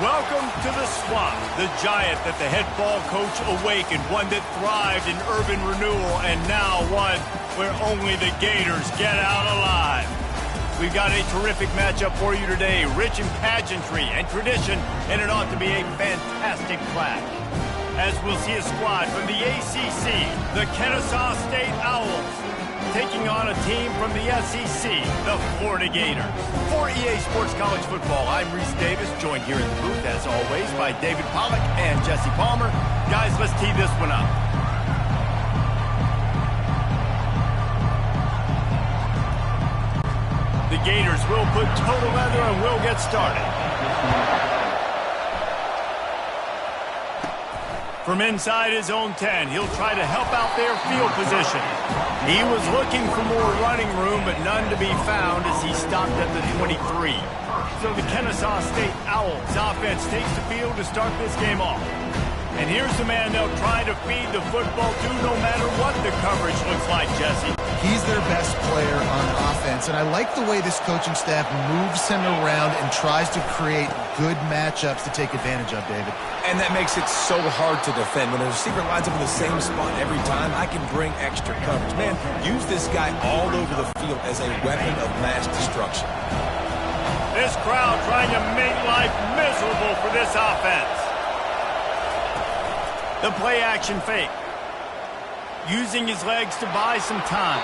Welcome to the Swamp, the giant that the head ball coach awakened, one that thrived in urban renewal, and now one where only the Gators get out alive. We've got a terrific matchup for you today, rich in pageantry and tradition, and it ought to be a fantastic clash. As we'll see a squad from the ACC, the Kennesaw State Owls, taking on a team from the SEC, the Florida Gators. For EA Sports College Football, I'm Reese Davis, joined here in the booth, as always, by David Pollack and Jesse Palmer. Guys, let's tee this one up. The Gators will put total leather and we'll get started. From inside his own 10, he'll try to help out their field position. He was looking for more running room, but none to be found as he stopped at the 23. So the Kennesaw State Owls offense takes the field to start this game off. And here's the man they'll try to feed the football to no matter what the coverage looks like, Jesse. He's their best player on offense, and I like the way this coaching staff moves him around and tries to create good matchups to take advantage of, David. And that makes it so hard to defend. When a receiver lines up in the same spot every time, I can bring extra coverage. Man, use this guy all over the field as a weapon of mass destruction. This crowd trying to make life miserable for this offense. The play-action fake. Using his legs to buy some time.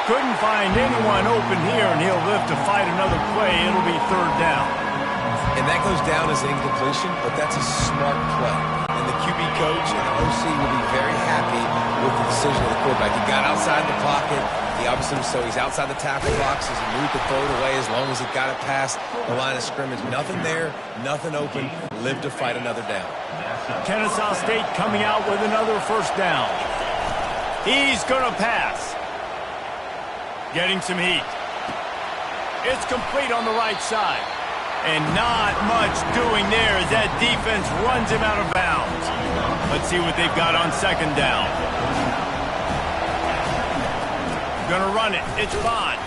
Couldn't find anyone open here, and he'll live to fight another play. It'll be third down. And that goes down as an incompletion, but that's a smart play. And the QB coach and the OC will be very happy with the decision of the quarterback. He got outside the pocket. He obviously was so he's outside the tackle box as he moved to throw it away as long as he got it past the line of scrimmage. Nothing there, nothing open. Live to fight another down. Kennesaw State coming out with another first down. He's going to pass. Getting some heat. It's complete on the right side. And not much doing there as that defense runs him out of bounds. Let's see what they've got on second down. Gonna run it. It's Bond.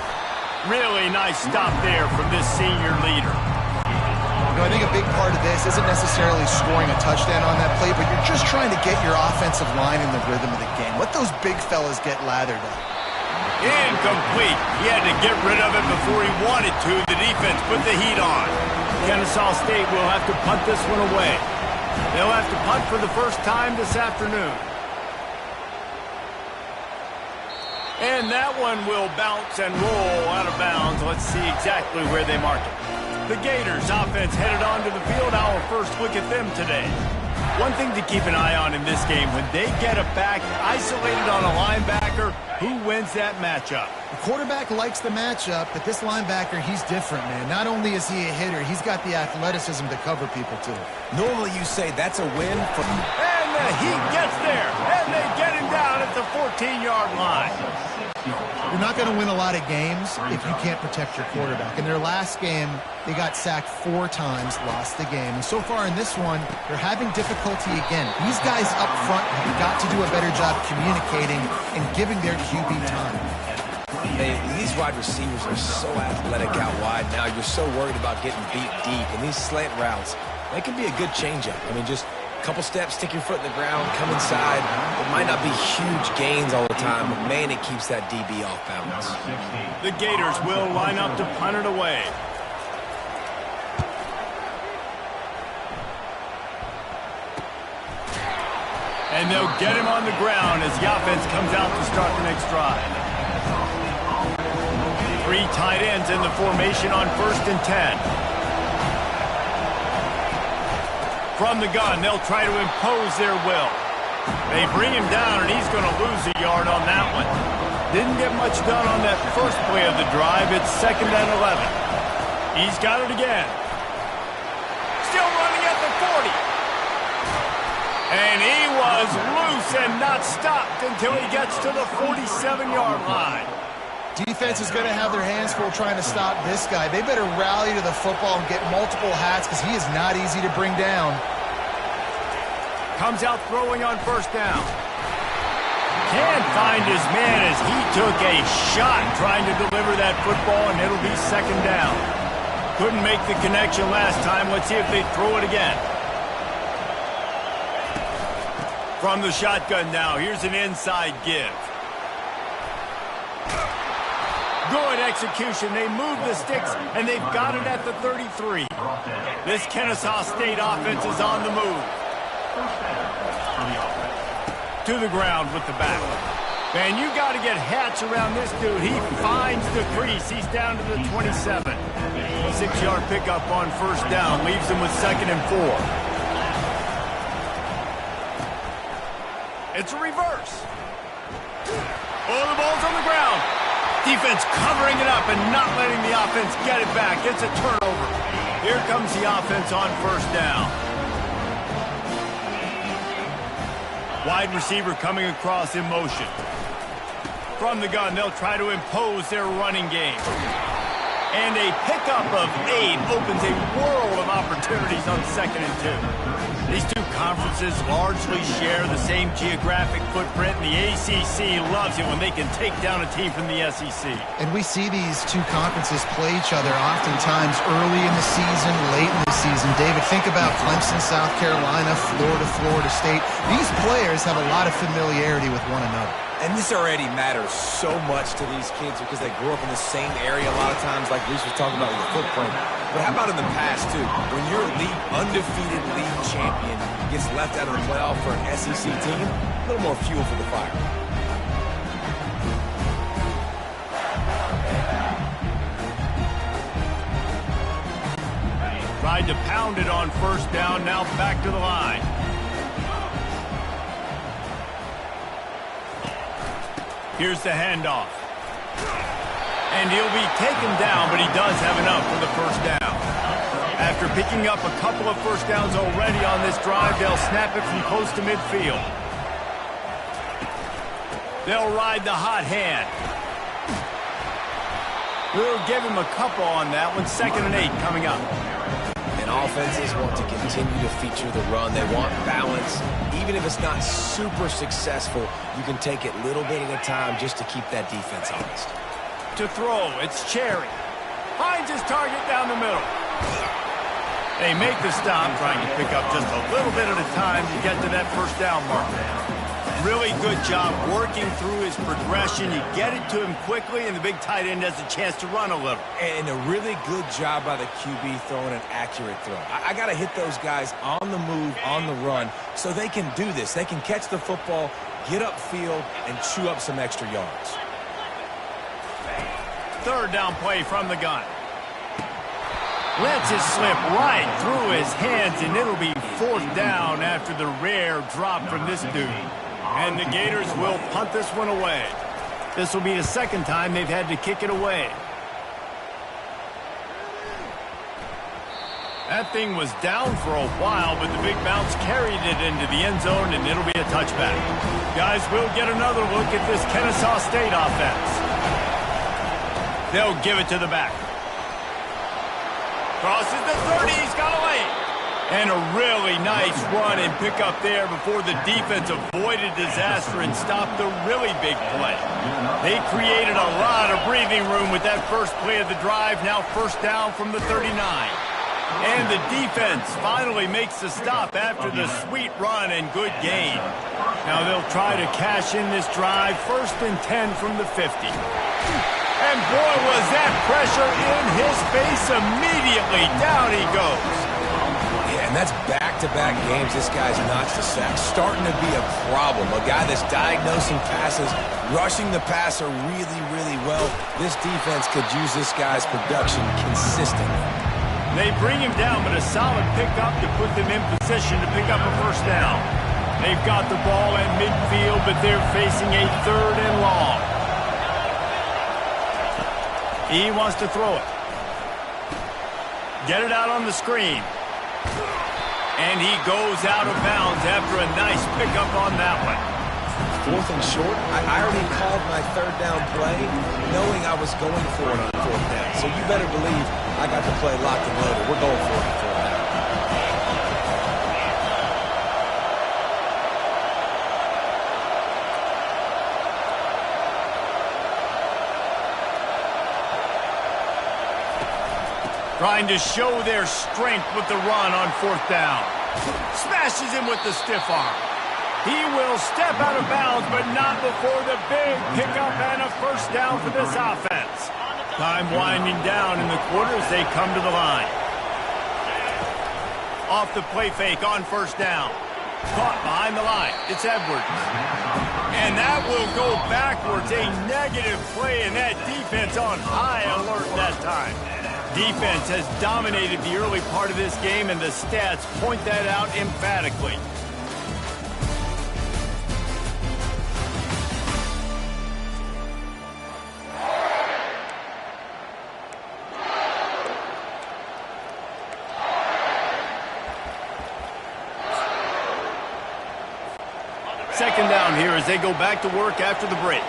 Really nice stop there from this senior leader. You know, I think a big part of this isn't necessarily scoring a touchdown on that play, but you're just trying to get your offensive line in the rhythm of the game. Let those big fellas get lathered up. Incomplete. He had to get rid of it before he wanted to. The defense put the heat on. Kennesaw State will have to punt this one away. They'll have to punt for the first time this afternoon. And that one will bounce and roll out of bounds. Let's see exactly where they mark it. The Gators offense headed onto the field. Our first look at them today. One thing to keep an eye on in this game, when they get a back isolated on a linebacker, who wins that matchup? The quarterback likes the matchup, but this linebacker, he's different, man. Not only is he a hitter, he's got the athleticism to cover people, too. Normally you say that's a win for... And the heat gets there, and they get him down at the 14-yard line. You're not going to win a lot of games if you can't protect your quarterback. In their last game, they got sacked 4 times, lost the game. And so far in this one, they're having difficulty again. These guys up front have got to do a better job communicating and giving their QB time. These wide receivers are so athletic out wide now. You're so worried about getting beat deep. And these slant routes, that can be a good changeup. I mean, just couple steps, stick your foot in the ground, come inside. It might not be huge gains all the time, but man, it keeps that DB off balance. The Gators will line up to punt it away. And they'll get him on the ground as the offense comes out to start the next drive. 3 tight ends in the formation on 1st and 10. From the gun, they'll try to impose their will. They bring him down, and he's going to lose a yard on that one. Didn't get much done on that first play of the drive. It's 2nd and 11. He's got it again. Still running at the 40. And he was loose and not stopped until he gets to the 47-yard line. Defense is going to have their hands full trying to stop this guy. They better rally to the football and get multiple hats because he is not easy to bring down. Comes out throwing on 1st down. Can't find his man as he took a shot trying to deliver that football, and it'll be 2nd down. Couldn't make the connection last time. Let's see if they throw it again. From the shotgun now, here's an inside give. Good execution. They move the sticks, and they've got it at the 33. This Kennesaw State offense is on the move. To the ground with the back. Man, you got to get Hatch around this dude. He finds the crease. He's down to the 27. 6-yard pickup on first down. Leaves him with 2nd and 4. It's a reverse. Oh, the ball's on the ground. Defense covering it up and not letting the offense get it back. It's a turnover. Here comes the offense on first down. Wide receiver coming across in motion. From the gun, they'll try to impose their running game. And a pickup of 8 opens a world of opportunities on 2nd and 2. These two conferences largely share the same geographic footprint, and the ACC loves it when they can take down a team from the SEC. And we see these two conferences play each other oftentimes early in the season, late in the season. David, think about Clemson, South Carolina, Florida, Florida State. These players have a lot of familiarity with one another. And this already matters so much to these kids because they grew up in the same area a lot of times, like Reese was talking about with the footprint. But how about in the past, too? When your undefeated league champion gets left out of the playoff for an SEC team, a little more fuel for the fire. Tried to pound it on first down, now back to the line. Here's the handoff. And he'll be taken down, but he does have enough for the first down. After picking up a couple of first downs already on this drive, they'll snap it from close to midfield. They'll ride the hot hand. We'll give him a couple on that one. 2nd and 8 coming up. And offenses want to continue to feature the run. They want balance. Even if it's not super successful, you can take it little bit at a time just to keep that defense honest. To throw, it's Cherry. Finds his target down the middle. They make the stop, trying to pick up just a little bit at a time to get to that first down mark. Really good job working through his progression. You get it to him quickly, and the big tight end has a chance to run a little. And a really good job by the QB throwing an accurate throw. I got to hit those guys on the move, on the run, so they can do this. They can catch the football, get upfield, and chew up some extra yards. 3rd down play from the gun. Lets it slip right through his hands, and it'll be 4th down after the rare drop from this dude. And the Gators will punt this one away. This will be the 2nd time they've had to kick it away. That thing was down for a while, but the big bounce carried it into the end zone, and it'll be a touchback. Guys, we'll get another look at this Kennesaw State offense. They'll give it to the back. Crosses the 30, he's got away. And a really nice run and pick up there before the defense avoided disaster and stopped the really big play. They created a lot of breathing room with that first play of the drive, now first down from the 39. And the defense finally makes the stop after the sweet run and good gain. Now they'll try to cash in this drive, 1st and 10 from the 50. And boy, was that pressure in his face immediately. Down he goes. Yeah, and that's back-to-back games this guy's notched a sack. Starting to be a problem. A guy that's diagnosing passes, rushing the passer really, really well. This defense could use this guy's production consistently. They bring him down, but a solid pickup to put them in position to pick up a first down. They've got the ball at midfield, but they're facing a 3rd and long. He wants to throw it. Get it out on the screen. And he goes out of bounds after a nice pickup on that one. 4th and short. I already called my 3rd down play knowing I was going for it on 4th down. So you better believe I got the play locked and loaded. We're going for it on 4th down. Trying to show their strength with the run on 4th down. Smashes him with the stiff arm. He will step out of bounds, but not before the big pickup and a 1st down for this offense. Time winding down in the quarter as they come to the line. Off the play fake on 1st down. Caught behind the line. It's Edwards. And that will go backwards. A negative play, and that defense on high alert that time. Defense has dominated the early part of this game, and the stats point that out emphatically. Second down here as they go back to work after the break.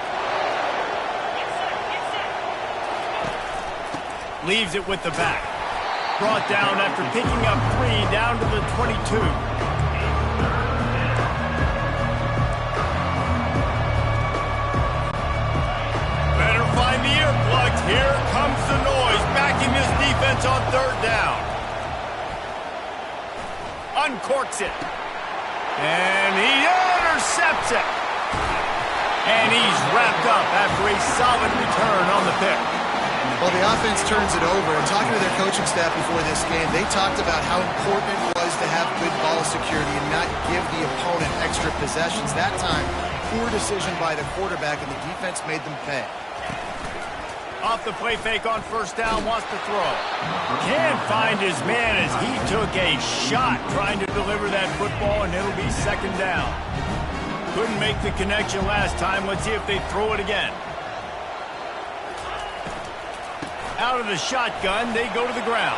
Leaves it with the back. Brought down after picking up 3 down to the 22. Better find the earplugs. Here comes the noise. Backing this defense on 3rd down. Uncorks it. And he intercepts it. And he's wrapped up after a solid return on the pick. Well, the offense turns it over, and talking to their coaching staff before this game, they talked about how important it was to have good ball security and not give the opponent extra possessions. That time, poor decision by the quarterback, and the defense made them pay. Off the play fake on 1st down, wants to throw. Can't find his man as he took a shot trying to deliver that football, and it'll be 2nd down. Couldn't make the connection last time. Let's see if they throw it again. Out of the shotgun, they go to the ground.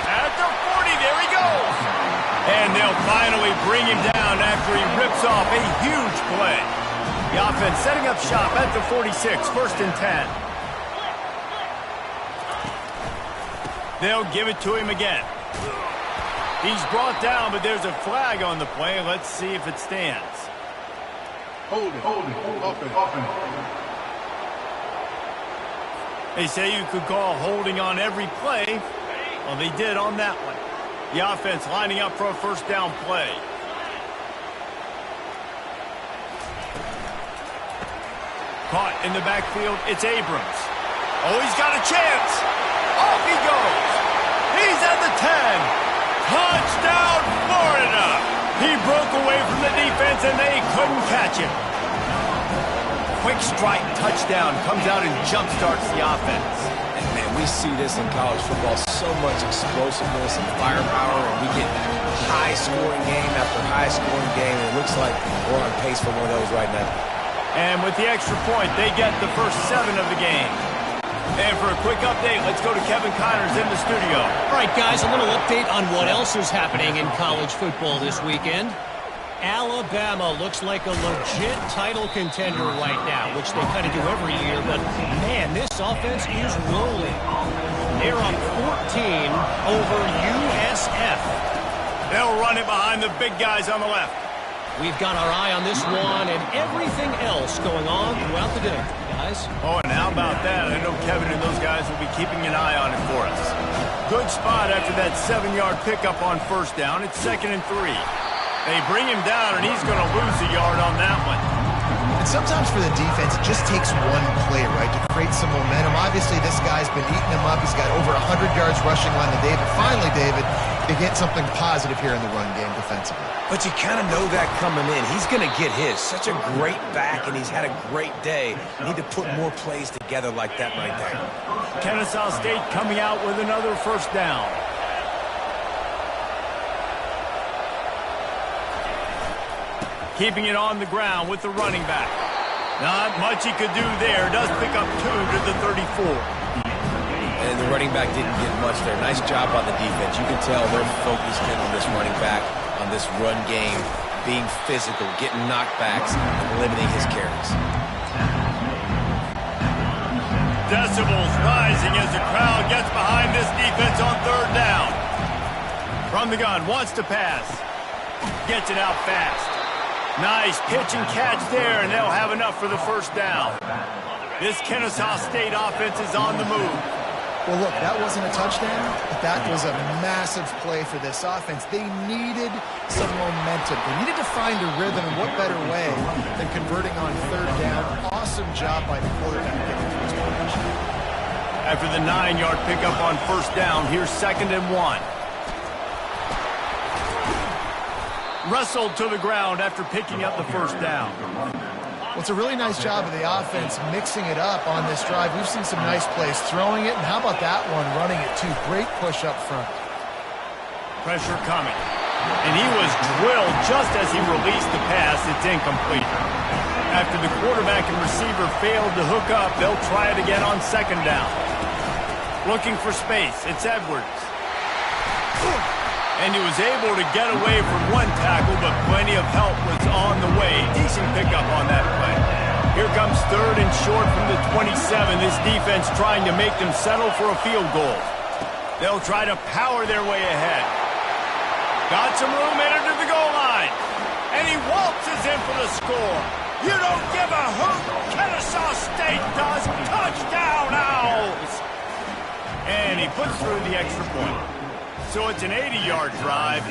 At the 40, there he goes. And they'll finally bring him down after he rips off a huge play. The offense setting up shop at the 46, 1st and 10. They'll give it to him again. He's brought down, but there's a flag on the play. Let's see if it stands. Hold it, open. They say you could call holding on every play. Well, they did on that one. The offense lining up for a 1st down play. Caught in the backfield, it's Abrams. Oh, he's got a chance. Off he goes. He's at the 10. Touchdown, Florida. He broke away from the defense, and they couldn't catch him. Quick strike touchdown comes out and jumpstarts the offense. And man, we see this in college football, so much explosiveness and firepower, and we get high-scoring game after high-scoring game, and it looks like we're on pace for one of those right now. And with the extra point, they get the first 7 of the game. And for a quick update, let's go to Kevin Connors in the studio. All right, guys, a little update on what else is happening in college football this weekend. Alabama looks like a legit title contender right now, which they kind of do every year, but man, this offense is rolling. They're up 14 over USF. They'll run it behind the big guys on the left. We've got our eye on this one and everything else going on throughout the day, guys. Oh, and how about that? I know Kevin and those guys will be keeping an eye on it for us. Good spot after that 7-yard pickup on 1st down. It's 2nd and 3. They bring him down, and he's going to lose a yard on that one. And sometimes for the defense, it just takes one play, right, to create some momentum. Obviously, this guy's been eating him up. He's got over 100 yards rushing on the day. But finally, David, they get something positive here in the run game defensively. But you kind of know that coming in. He's going to get his. Such a great back, and he's had a great day. You need to put more plays together like that right there. Kennesaw State coming out with another 1st down. Keeping it on the ground with the running back. Not much he could do there. Does pick up 2 to the 34. And the running back didn't get much there. Nice job by the defense. You can tell they're focused in on this running back, on this run game, being physical, getting knockbacks, and limiting his carries. Decibels rising as the crowd gets behind this defense on 3rd down. From the gun, wants to pass. Gets it out fast. Nice pitch and catch there, and they'll have enough for the 1st down. This Kennesaw State offense is on the move. Well, look, that wasn't a touchdown, but that was a massive play for this offense. They needed some momentum. They needed to find a rhythm, and what better way than converting on third down. Awesome job by the quarterback getting to his position. After the 9-yard pickup on first down, here's 2nd and 1. Wrestled to the ground after picking up the first down. Well, it's a really nice job of the offense mixing it up on this drive. We've seen some nice plays throwing it, and how about that one running it too? Great push up front. Pressure coming. And he was drilled just as he released the pass. It's incomplete. After the quarterback and receiver failed to hook up, they'll try it again on 2nd down. Looking for space. It's Edwards. And he was able to get away from one tackle, but plenty of help was on the way. Decent pickup on that play. Here comes 3rd and short from the 27. This defense trying to make them settle for a field goal. They'll try to power their way ahead. Got some room, entered to the goal line. And he waltzes in for the score. You don't give a hoot. Kennesaw State does. Touchdown, Owls. And he puts through the extra point. So it's an 80-yard drive,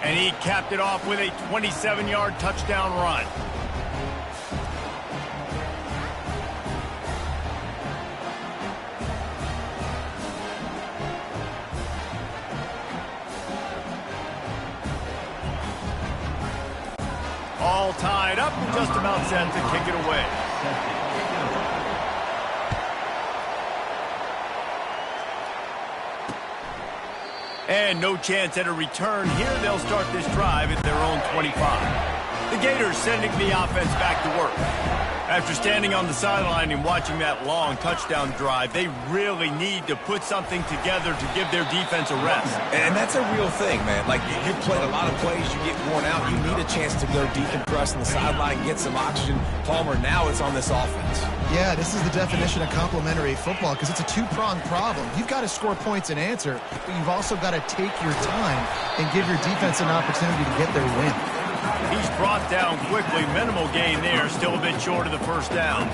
and he capped it off with a 27-yard touchdown run. All tied up and just about set to kick it away. And no chance at a return here. They'll start this drive at their own 25. The Gators sending the offense back to work. After standing on the sideline and watching that long touchdown drive, they really need to put something together to give their defense a rest. And that's a real thing, man. Like, you played a lot of plays, you get worn out, you need a chance to go decompress on the sideline, get some oxygen. Palmer, now it's on this offense. Yeah, this is the definition of complementary football because it's a two-pronged problem. You've got to score points and answer, but you've also got to take your time and give your defense an opportunity to get their win. He's brought down quickly. Minimal gain there. Still a bit short of the first down.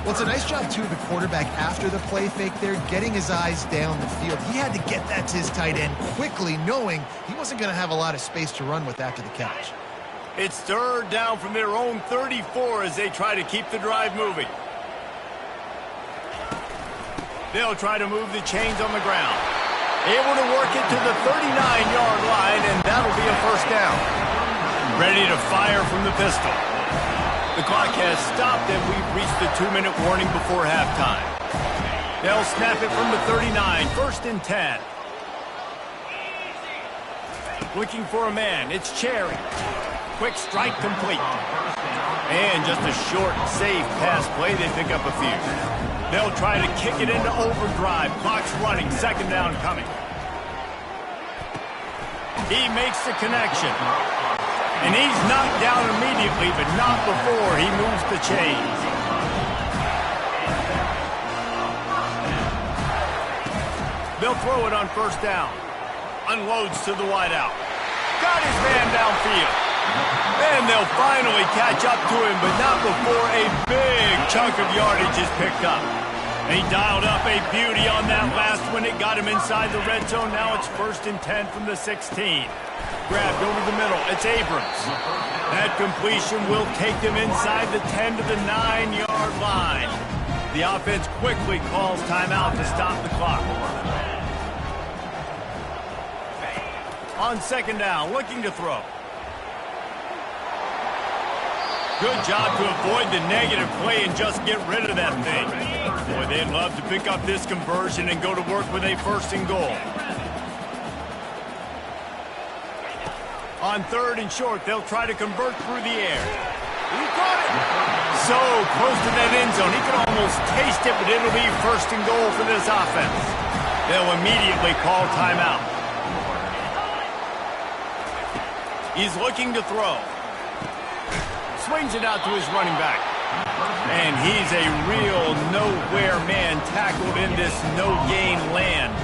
Well, it's a nice job, too, of the quarterback after the play fake there, getting his eyes down the field. He had to get that to his tight end quickly, knowing he wasn't going to have a lot of space to run with after the catch. It's 3rd down from their own 34 as they try to keep the drive moving. They'll try to move the chains on the ground. Able to work it to the 39-yard line, and that'll be a first down. Ready to fire from the pistol. The clock has stopped, and we've reached the 2-minute warning before halftime. They'll snap it from the 39, 1st and 10. Looking for a man, it's Cherry. Quick strike complete. And just a short, safe pass play, they pick up a few. They'll try to kick it into overdrive. Clock's running, 2nd down coming. He makes the connection. And he's knocked down immediately, but not before he moves the chains. They'll throw it on 1st down. Unloads to the wideout. Got his man downfield. And they'll finally catch up to him, but not before a big chunk of yardage is picked up. And he dialed up a beauty on that last one. It got him inside the red zone. Now it's 1st and 10 from the 16. Grabbed over the middle. It's Abrams. That completion will take them inside the 10 to the 9-yard line. The offense quickly calls timeout to stop the clock. On 2nd down, looking to throw. Good job to avoid the negative play and just get rid of that thing. Boy, they'd love to pick up this conversion and go to work with a 1st and goal. On 3rd and short, they'll try to convert through the air. He caught it. So close to that end zone. He can almost taste it, but it'll be 1st and goal for this offense. They'll immediately call timeout. He's looking to throw. Swings it out to his running back. And he's a real nowhere man tackled in this no-gain land.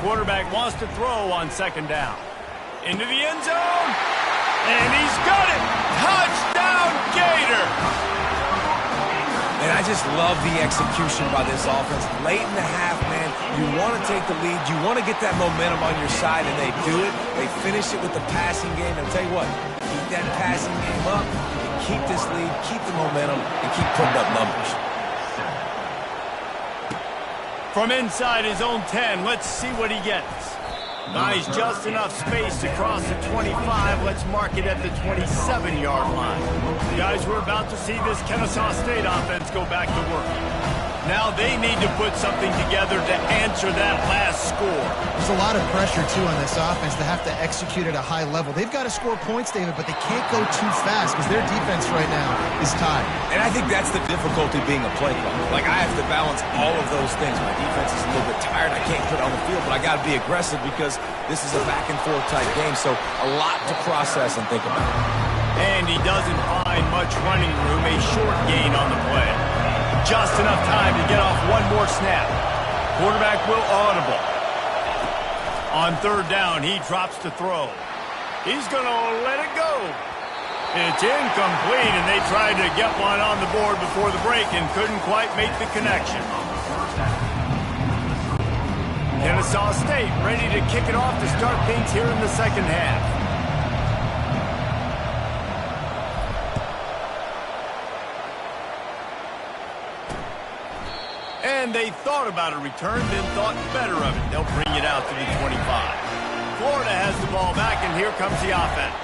Quarterback wants to throw on 2nd down. Into the end zone. And he's got it. Touchdown, Gators! just love the execution by this offense. Late in the half, man, you want to take the lead. You want to get that momentum on your side, and they do it. They finish it with the passing game. And I'll tell you what, keep that passing game up, and keep this lead, keep the momentum, and keep putting up numbers. From inside his own 10, let's see what he gets. Nice, just enough space to cross the 25. Let's mark it at the 27-yard line. Guys, we're about to see this Kennesaw State offense go back to work. Now they need to put something together to answer that last score. There's a lot of pressure, too, on this offense to have to execute at a high level. They've got to score points, David, but they can't go too fast because their defense right now is tied. And I think that's the difficulty being a play caller. Like, I have to balance all of those things. My defense is a little bit tired. I can't put it on the field, but I got to be aggressive because this is a back-and-forth type game, so a lot to process and think about. And he doesn't find much running room, a short gain on the play. Just enough time to get off one more snap. Quarterback will audible. On third down, he drops to throw. He's going to let it go. It's incomplete, and they tried to get one on the board before the break and couldn't quite make the connection. Kennesaw State ready to kick it off to start things here in the second half. And they thought about a return, then thought better of it. They'll bring it out to the 25. Florida has the ball back, and here comes the offense.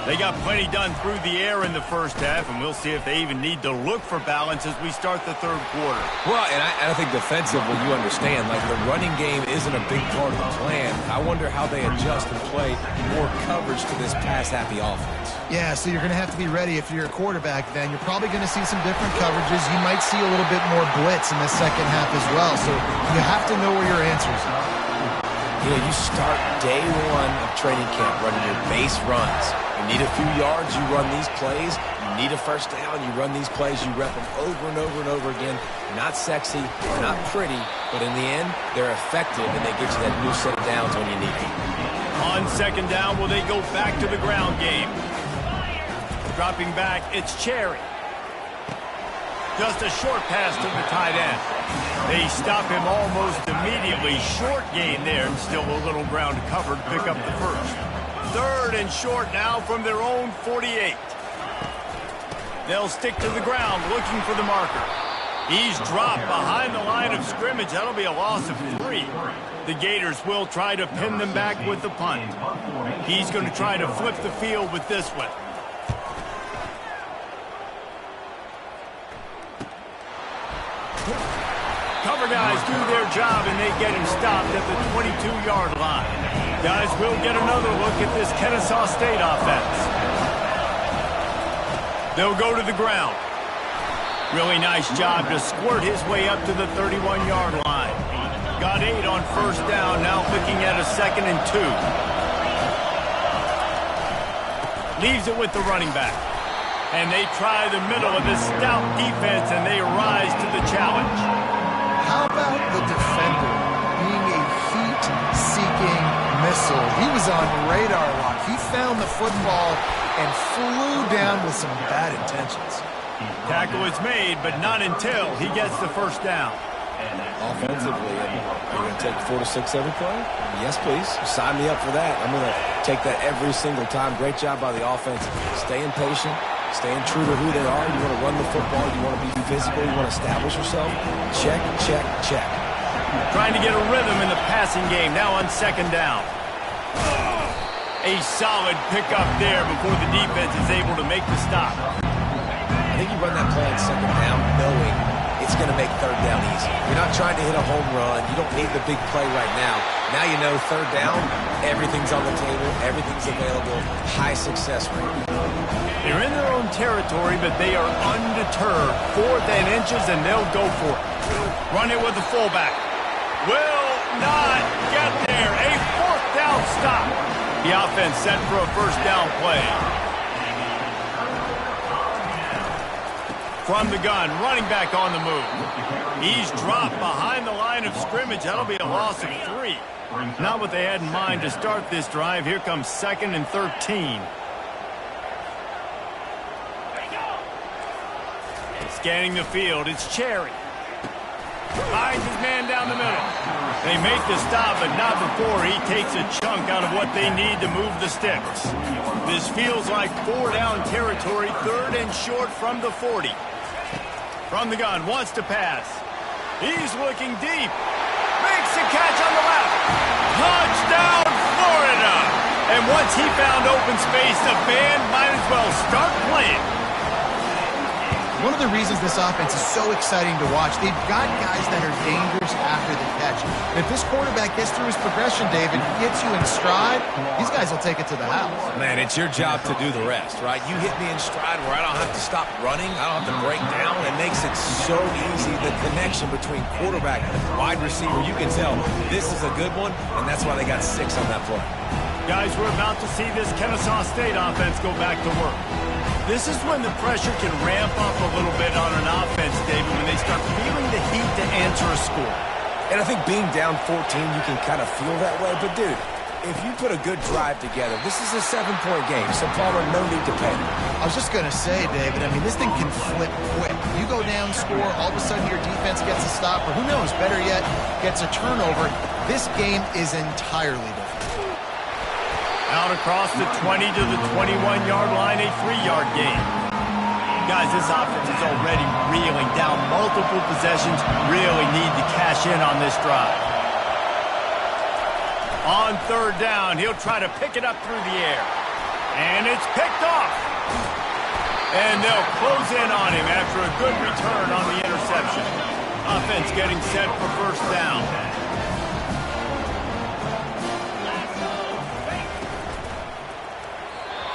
They got plenty done through the air in the first half, and we'll see if they even need to look for balance as we start the third quarter. Well, and I think defensively, you understand, like the running game isn't a big part of the plan. I wonder how they adjust and play more coverage to this pass-happy offense. Yeah, so you're going to have to be ready if you're a quarterback then. You're probably going to see some different coverages. You might see a little bit more blitz in the second half as well, so you have to know where your answers are. You know, you start day one of training camp running your base runs. You need a few yards, you run these plays. You need a first down, you run these plays. You rep them over and over and over again. Not sexy, not pretty, but in the end, they're effective, and they get you that new set of downs when you need them. On second down, will they go back to the ground game? Dropping back, it's Cherry. Just a short pass to the tight end. They stop him almost immediately. Short gain there, and still a little ground covered. Pick up the first. Third and short now from their own 48. They'll stick to the ground looking for the marker. He's dropped behind the line of scrimmage. That'll be a loss of 3. The Gators will try to pin them back with the punt. He's going to try to flip the field with this one. Cover guys do their job, and they get him stopped at the 22-yard line. Guys, we'll get another look at this Kennesaw State offense. They'll go to the ground. Really nice job to squirt his way up to the 31-yard line. Got 8 on first down, now looking at a 2nd and 2. Leaves it with the running back. And they try the middle of this stout defense, and they rise to the challenge. How about the defender being a heat-seeking missile? He was on radar lock. He found the football and flew down with some bad intentions. Tackle is made, but not until he gets the first down. Offensively, are you going to take 4 to 6 every play? Yes, please. Sign me up for that. I'm going to take that every single time. Great job by the offense. Staying patient, staying true to who they are. You want to run the football. You want to be physical. You want to establish yourself. Check, check, check. Trying to get a rhythm in the passing game. Now on second down. A solid pickup there before the defense is able to make the stop. I think you run that play on second down knowing it's going to make third down easy. You're not trying to hit a home run. You don't need the big play right now. Now you know third down, everything's on the table, everything's available, high success rate. They're in their own territory, but they are undeterred. 4th and inches, and they'll go for it. Run it with the fullback. Will not get there. A 4th down stop. The offense set for a first down play. From the gun, running back on the move. He's dropped behind the line of scrimmage. That'll be a loss of 3. Not what they had in mind to start this drive. Here comes 2nd and 13. Scanning the field, it's Cherry. Finds his man down the middle. They make the stop, but not before he takes a chunk out of what they need to move the sticks. This feels like 4-down territory, 3rd and short from the 40. From the gun, wants to pass. He's looking deep. Makes the catch on the left. Touchdown, Florida! And once he found open space, the band might as well start playing. One of the reasons this offense is so exciting to watch, they've got guys that are dangerous after the catch. And if this quarterback gets through his progression, David, gets you in stride, these guys will take it to the house. Man, it's your job to do the rest, right? You hit me in stride where I don't have to stop running. I don't have to break down. It makes it so easy. The connection between quarterback and wide receiver, you can tell this is a good one, and that's why they got 6 on that play. Guys, we're about to see this Kennesaw State offense go back to work. This is when the pressure can ramp up a little bit on an offense, David, when they start feeling the heat to answer a score. And I think being down 14, you can kind of feel that way. But, dude, if you put a good drive together, this is a 7-point game, so Palmer, no need to panic. I was just going to say, David, I mean, this thing can flip quick. You go down, score, all of a sudden your defense gets a stop, or who knows, better yet, gets a turnover. This game is entirely different. Out across the 20 to the 21-yard line, a 3-yard gain. Guys, this offense is already reeling down multiple possessions. Really need to cash in on this drive. On 3rd down, he'll try to pick it up through the air. And it's picked off. And they'll close in on him after a good return on the interception. Offense getting set for 1st down.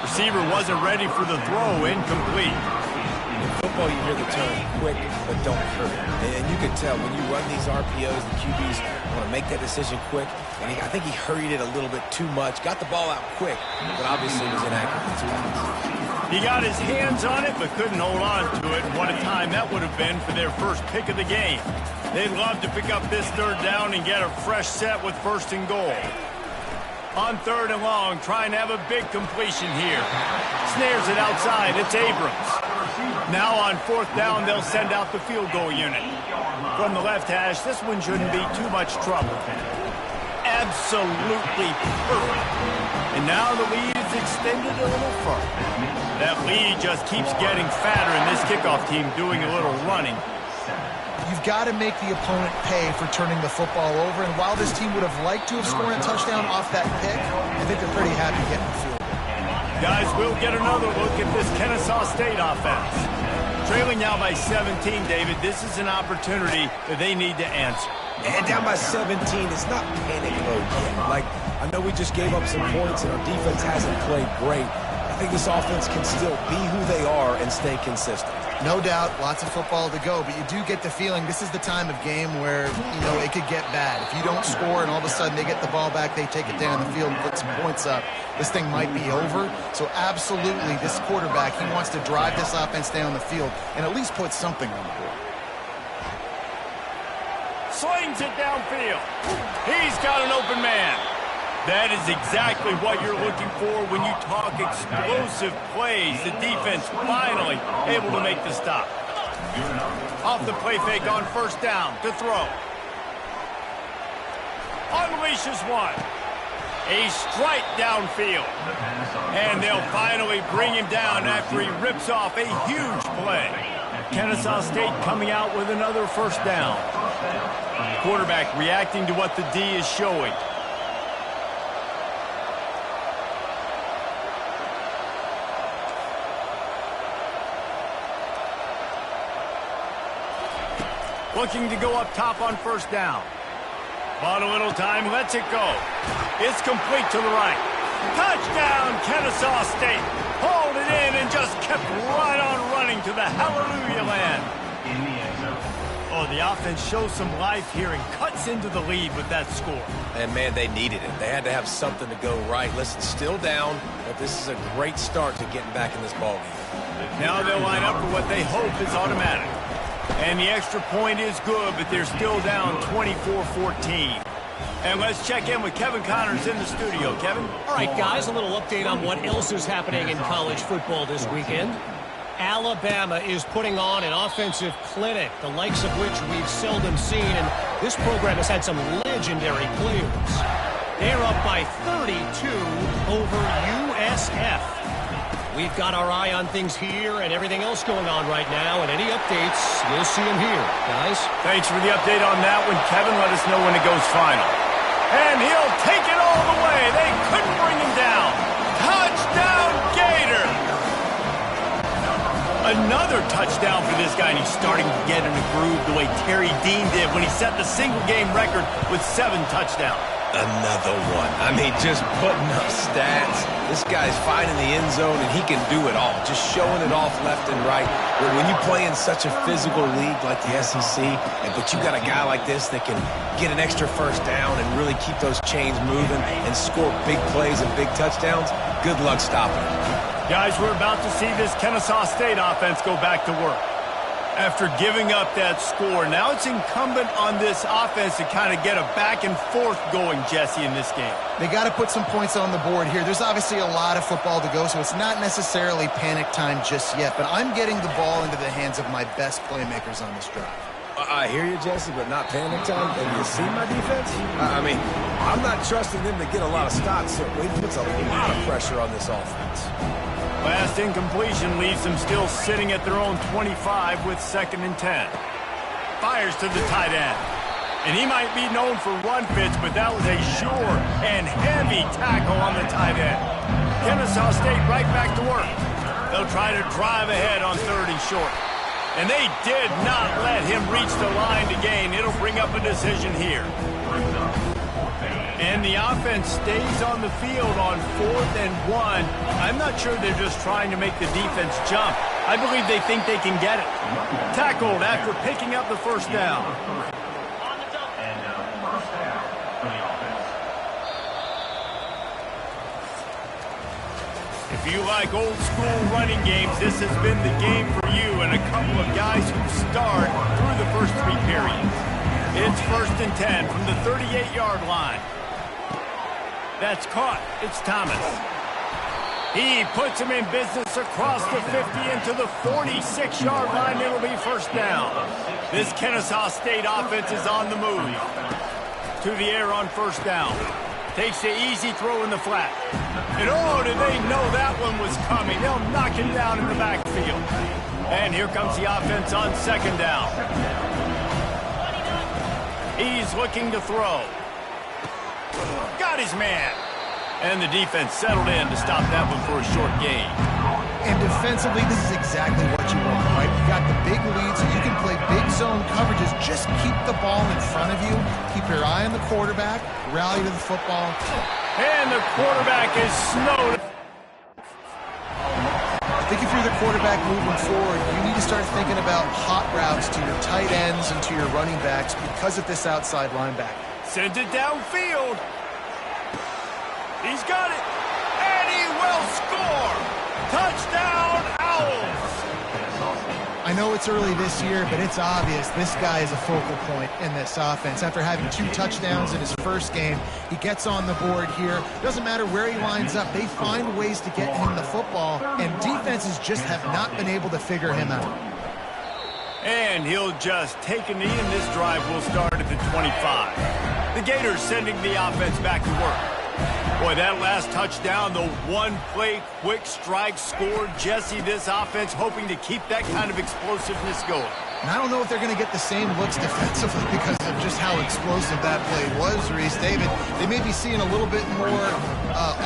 Receiver wasn't ready for the throw, incomplete. In football, you hear the term quick, but don't hurt. And you can tell when you run these RPOs, the QBs want to make that decision quick. And I think he hurried it a little bit too much. Got the ball out quick, but obviously was inaccurate. He got his hands on it, but couldn't hold on to it. And what a time that would have been for their first pick of the game. They'd love to pick up this 3rd down and get a fresh set with 1st and goal. On 3rd and long, trying to have a big completion here. Snares it outside. It's Abrams. Now on 4th down, they'll send out the field goal unit. From the left hash, this one shouldn't be too much trouble. Absolutely perfect. And now the lead is extended a little further. That lead just keeps getting fatter, and this kickoff team doing a little running. You've got to make the opponent pay for turning the football over. And while this team would have liked to have scored a touchdown off that pick, I think they're pretty happy getting the field goal. Guys, we'll get another look at this Kennesaw State offense. Trailing now by 17, David, this is an opportunity that they need to answer. And down by 17, it's not panic mode yet. Like, I know we just gave up some points and our defense hasn't played great. I think this offense can still be who they are and stay consistent. No doubt, lots of football to go, but you do get the feeling this is the time of game where, you know, it could get bad. If you don't score and all of a sudden they get the ball back, they take it down the field and put some points up, this thing might be over. So absolutely, this quarterback, he wants to drive this offense down the field and at least put something on the board. Slings it downfield. He's got an open man. That is exactly what you're looking for when you talk explosive plays. The defense finally able to make the stop. Off the play fake on 1st down to throw. Unleashes one. A strike downfield. And they'll finally bring him down after he rips off a huge play. Kennesaw State coming out with another 1st down. Quarterback reacting to what the D is showing. Looking to go up top on 1st down. Bought a little time, lets it go. It's complete to the right. Touchdown, Kennesaw State. Hauled it in and just kept right on running to the hallelujah land. Oh, the offense shows some life here and cuts into the lead with that score. And, man, they needed it. They had to have something to go right. Listen, still down, but this is a great start to getting back in this ballgame. Now they'll line up for what they hope is automatic. And the extra point is good, but they're still down 24-14. And let's check in with Kevin Connors in the studio. Kevin? All right, guys, a little update on what else is happening in college football this weekend. Alabama is putting on an offensive clinic, the likes of which we've seldom seen, and this program has had some legendary players. They're up by 32 over USF. We've got our eye on things here and everything else going on right now, and any updates, you'll see them here, guys. Thanks for the update on that one, Kevin. Let us know when it goes final. And he'll take it all the way. They couldn't bring him down. Touchdown, Gator! Another touchdown for this guy, and he's starting to get in a groove the way Terry Dean did when he set the single-game record with 7 touchdowns. Another one. I mean, just putting up stats. This guy's finding the end zone, and he can do it all. Just showing it off left and right. But when you play in such a physical league like the SEC, but you got a guy like this that can get an extra first down and really keep those chains moving and score big plays and big touchdowns, good luck stopping him. Guys, we're about to see this Kennesaw State offense go back to work. After giving up that score, now it's incumbent on this offense to kind of get a back and forth going, Jesse, in this game. They got to put some points on the board here. There's obviously a lot of football to go, so it's not necessarily panic time just yet, but I'm getting the ball into the hands of my best playmakers on this drive. I hear you, Jesse, but not panic time. And you see my defense? I mean, I'm not trusting them to get a lot of stops, so it puts a lot of pressure on this offense. Last incompletion leaves them still sitting at their own 25 with 2nd and 10. Fires to the tight end. And he might be known for run fits, but that was a sure and heavy tackle on the tight end. Kennesaw State right back to work. They'll try to drive ahead on 3rd and short. And they did not let him reach the line to gain. It'll bring up a decision here. And the offense stays on the field on 4th and 1. I'm not sure they're just trying to make the defense jump. I believe they think they can get it. Tackled after picking up the first down. If you like old school running games, this has been the game for you and a couple of guys who start through the first 3 periods. It's 1st and 10 from the 38-yard line. That's caught. It's Thomas. He puts him in business across the 50 into the 46-yard line. It'll be first down. This Kennesaw State offense is on the move. To the air on first down. Takes the easy throw in the flat. And oh, did they know that one was coming. They'll knock him down in the backfield. And here comes the offense on 2nd down. He's looking to throw. Got his man. And the defense settled in to stop that one for a short gain. And defensively, this is exactly what you want, right? You got the big lead, so you can play big zone coverages. Just keep the ball in front of you. Keep your eye on the quarterback. Rally to the football. And the quarterback is snowed. I think if you're the quarterback moving forward, you need to start thinking about hot routes to your tight ends and to your running backs because of this outside linebacker. Sends it downfield. He's got it. And he will score. Touchdown, Owls. I know it's early this year, but it's obvious this guy is a focal point in this offense. After having 2 touchdowns in his first game, he gets on the board here. Doesn't matter where he lines up. They find ways to get him the football, and defenses just have not been able to figure him out. And he'll just take a knee, and this drive will start at the 25. The Gators sending the offense back to work. Boy, that last touchdown, the one-play quick strike scored. Jesse, this offense hoping to keep that kind of explosiveness going. And I don't know if they're going to get the same looks defensively because of just how explosive that play was, Reese. David, they may be seeing a little bit more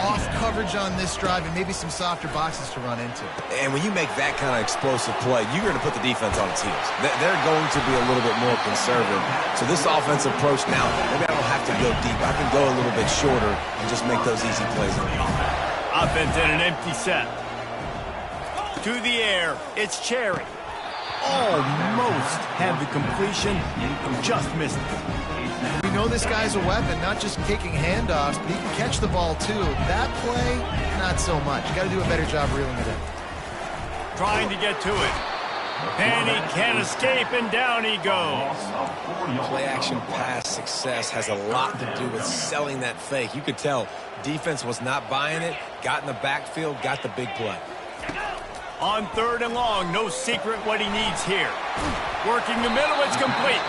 off coverage on this drive and maybe some softer boxes to run into. And when you make that kind of explosive play, you're going to put the defense on its heels. They're going to be a little bit more conservative. So this offensive approach now, maybe I don't have to go deep. I can go a little bit shorter and just make those easy plays on the offense in an empty set. To the air, it's Cherry. Almost had the completion, just missed it. We know this guy's a weapon, not just kicking handoffs, but he can catch the ball too. That play, not so much. You got to do a better job reeling it in. Trying to get to it. And he can't escape, and down he goes. Play action pass success has a lot to do with selling that fake. You could tell defense was not buying it, got in the backfield, got the big play. On 3rd and long, no secret what he needs here. Working the middle, it's complete.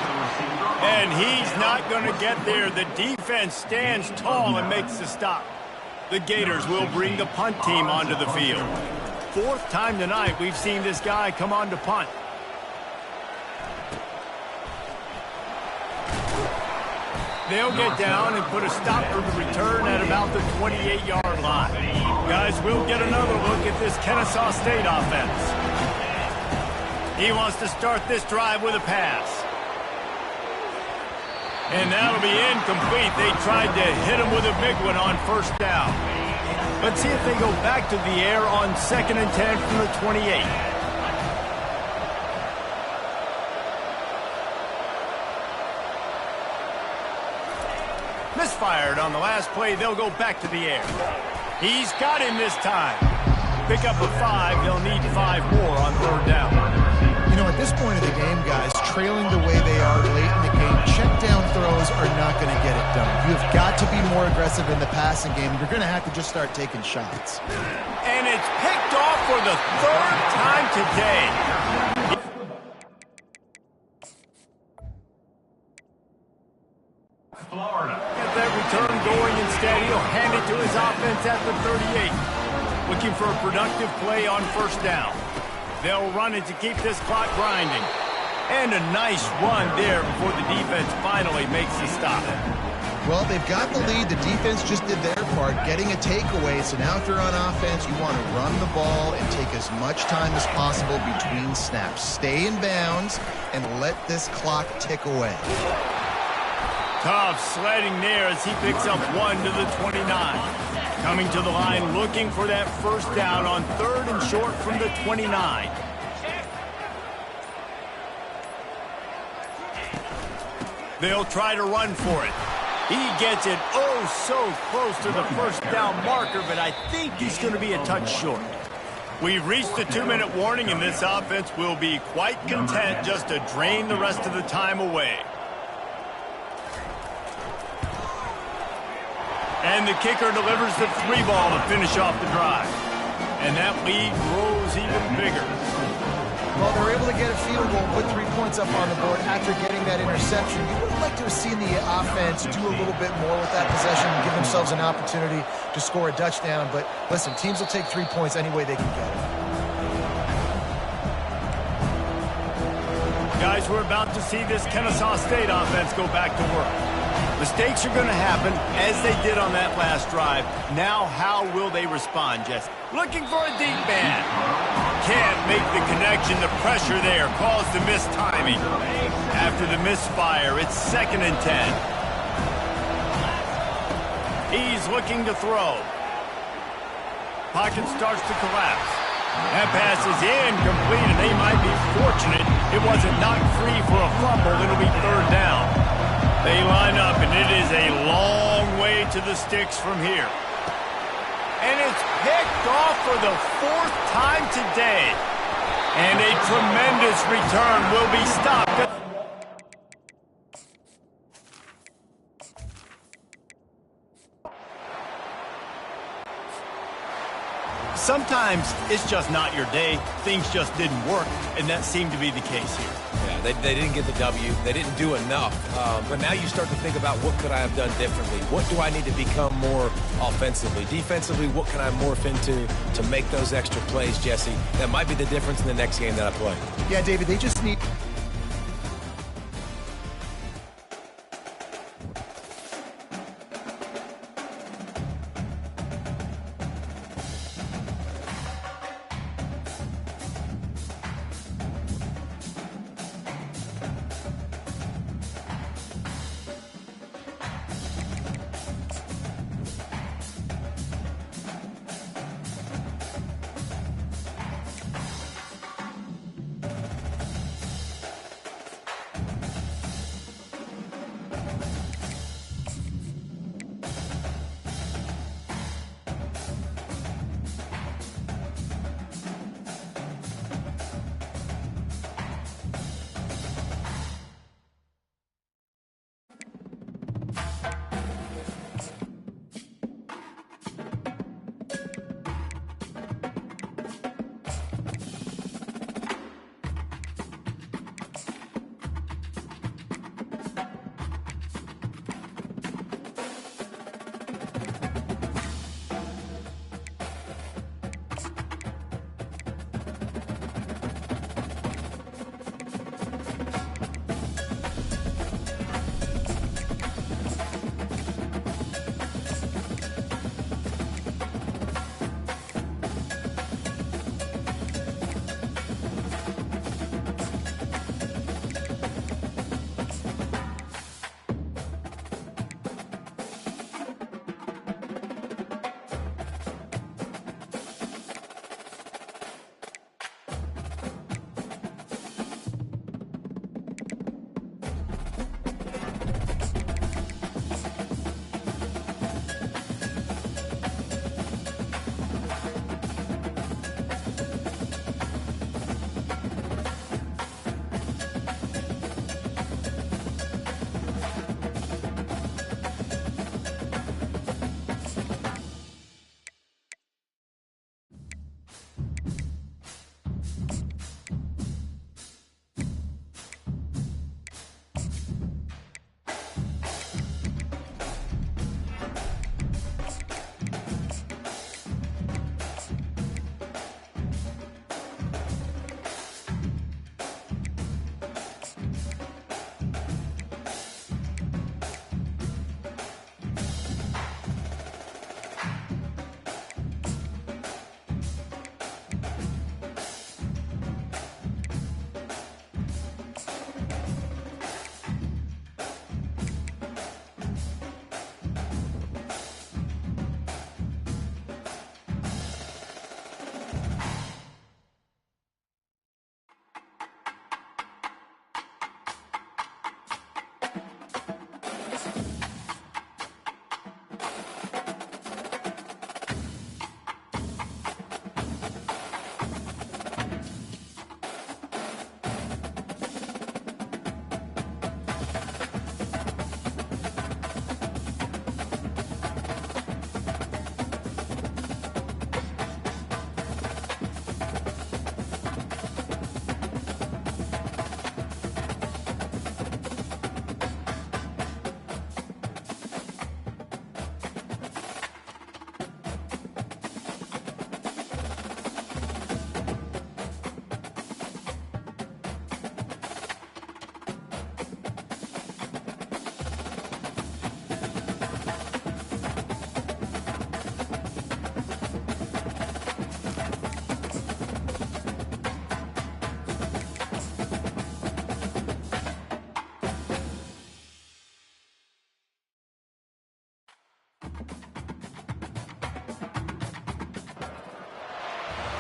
And he's not going to get there. The defense stands tall and makes the stop. The Gators will bring the punt team onto the field. 4th time tonight we've seen this guy come on to punt. They'll get down and put a stop for the return at about the 28-yard line. Guys, we'll get another look at this Kennesaw State offense. He wants to start this drive with a pass. And that'll be incomplete. They tried to hit him with a big one on 1st down. Let's see if they go back to the air on 2nd and 10 from the 28. Misfired on the last play. They'll go back to the air. He's got him this time. Pick up a 5. They'll need 5 more on 3rd down. You know, at this point of the game, guys, trailing the way they are late in the game, check down throws are not going to get it done. You've got to be more aggressive in the passing game. You're going to have to just start taking shots. And it's picked off for the 3rd time today. Florida. Get that return going instead. He'll hand it to his offense at the 38. Looking for a productive play on 1st down. They'll run it to keep this clock grinding. And a nice run there before the defense finally makes the stop. Well, they've got the lead. The defense just did their part, getting a takeaway. So now if you're on offense, you want to run the ball and take as much time as possible between snaps. Stay in bounds and let this clock tick away. Tough sledding there as he picks up 1 to the 29. Coming to the line, looking for that 1st down on 3rd and short from the 29. They'll try to run for it. He gets it oh so close to the 1st down marker, but I think he's going to be a touch short. We've reached the 2-minute warning, and this offense will be quite content just to drain the rest of the time away. And the kicker delivers the 3 ball to finish off the drive. And that lead grows even bigger. Well, they're able to get a field goal, put 3 points up on the board after getting that interception. You would have liked to have seen the offense do a little bit more with that possession and give themselves an opportunity to score a touchdown. But listen, teams will take 3 points any way they can get it. Guys, we're about to see this Kennesaw State offense go back to work. Mistakes are going to happen, as they did on that last drive. Now, how will they respond, Jesse? Looking for a deep man. Can't make the connection. The pressure there caused the missed timing. After the misfire, it's 2nd and 10. He's looking to throw. Pocket starts to collapse. That pass is incomplete, and they might be fortunate it wasn't knocked free for a fumble. It'll be 3rd down. They line up, and it is a long way to the sticks from here. And it's picked off for the 4th time today. And a tremendous return will be stopped. Sometimes it's just not your day. Things just didn't work, and that seemed to be the case here. Yeah, they didn't get the W. They didn't do enough. But now you start to think about what could I have done differently? What do I need to become more offensively? Defensively, what can I morph into to make those extra plays, Jesse? That might be the difference in the next game that I play. Yeah, David, they just need...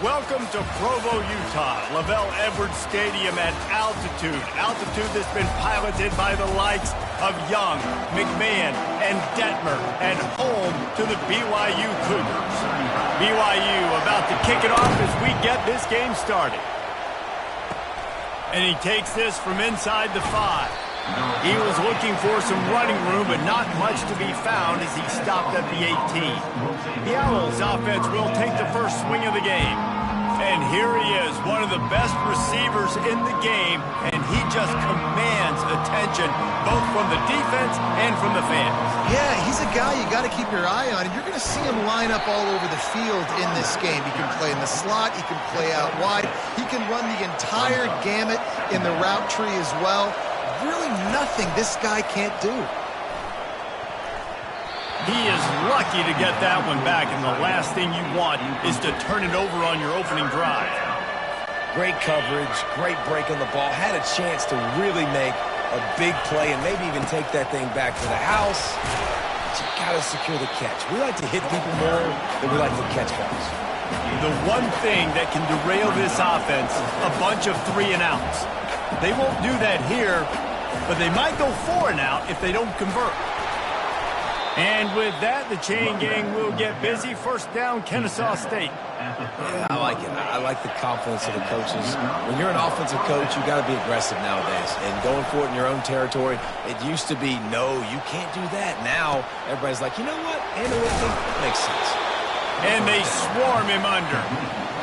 Welcome to Provo, Utah, Lavelle Edwards Stadium at altitude. Altitude that's been piloted by the likes of Young, McMahon, and Detmer, and home to the BYU Cougars. BYU about to kick it off as we get this game started. And he takes this from inside the 5. He was looking for some running room, but not much to be found as he stopped at the 18. The Owls offense will take the first swing of the game. And here he is, one of the best receivers in the game, and he just commands attention, both from the defense and from the fans. Yeah, he's a guy you got to keep your eye on, and you're going to see him line up all over the field in this game. He can play in the slot, he can play out wide, he can run the entire gamut in the route tree as well. Really nothing this guy can't do. He is lucky to get that one back, and the last thing you want is to turn it over on your opening drive. Great coverage, great break on the ball. Had a chance to really make a big play and maybe even take that thing back to the house. But you got to secure the catch. We like to hit people more than we like to catch balls. The one thing that can derail this offense, a bunch of 3-and-outs. They won't do that here, but they might go 4-and-out if they don't convert. And with that, the chain gang will get busy. First down, Kennesaw State. Yeah, I like it. I like the confidence of the coaches. When you're an offensive coach, you got to be aggressive nowadays. And going for it in your own territory, it used to be, no, you can't do that. Now, everybody's like, you know what? Handle it. Makes sense. And they swarm him under.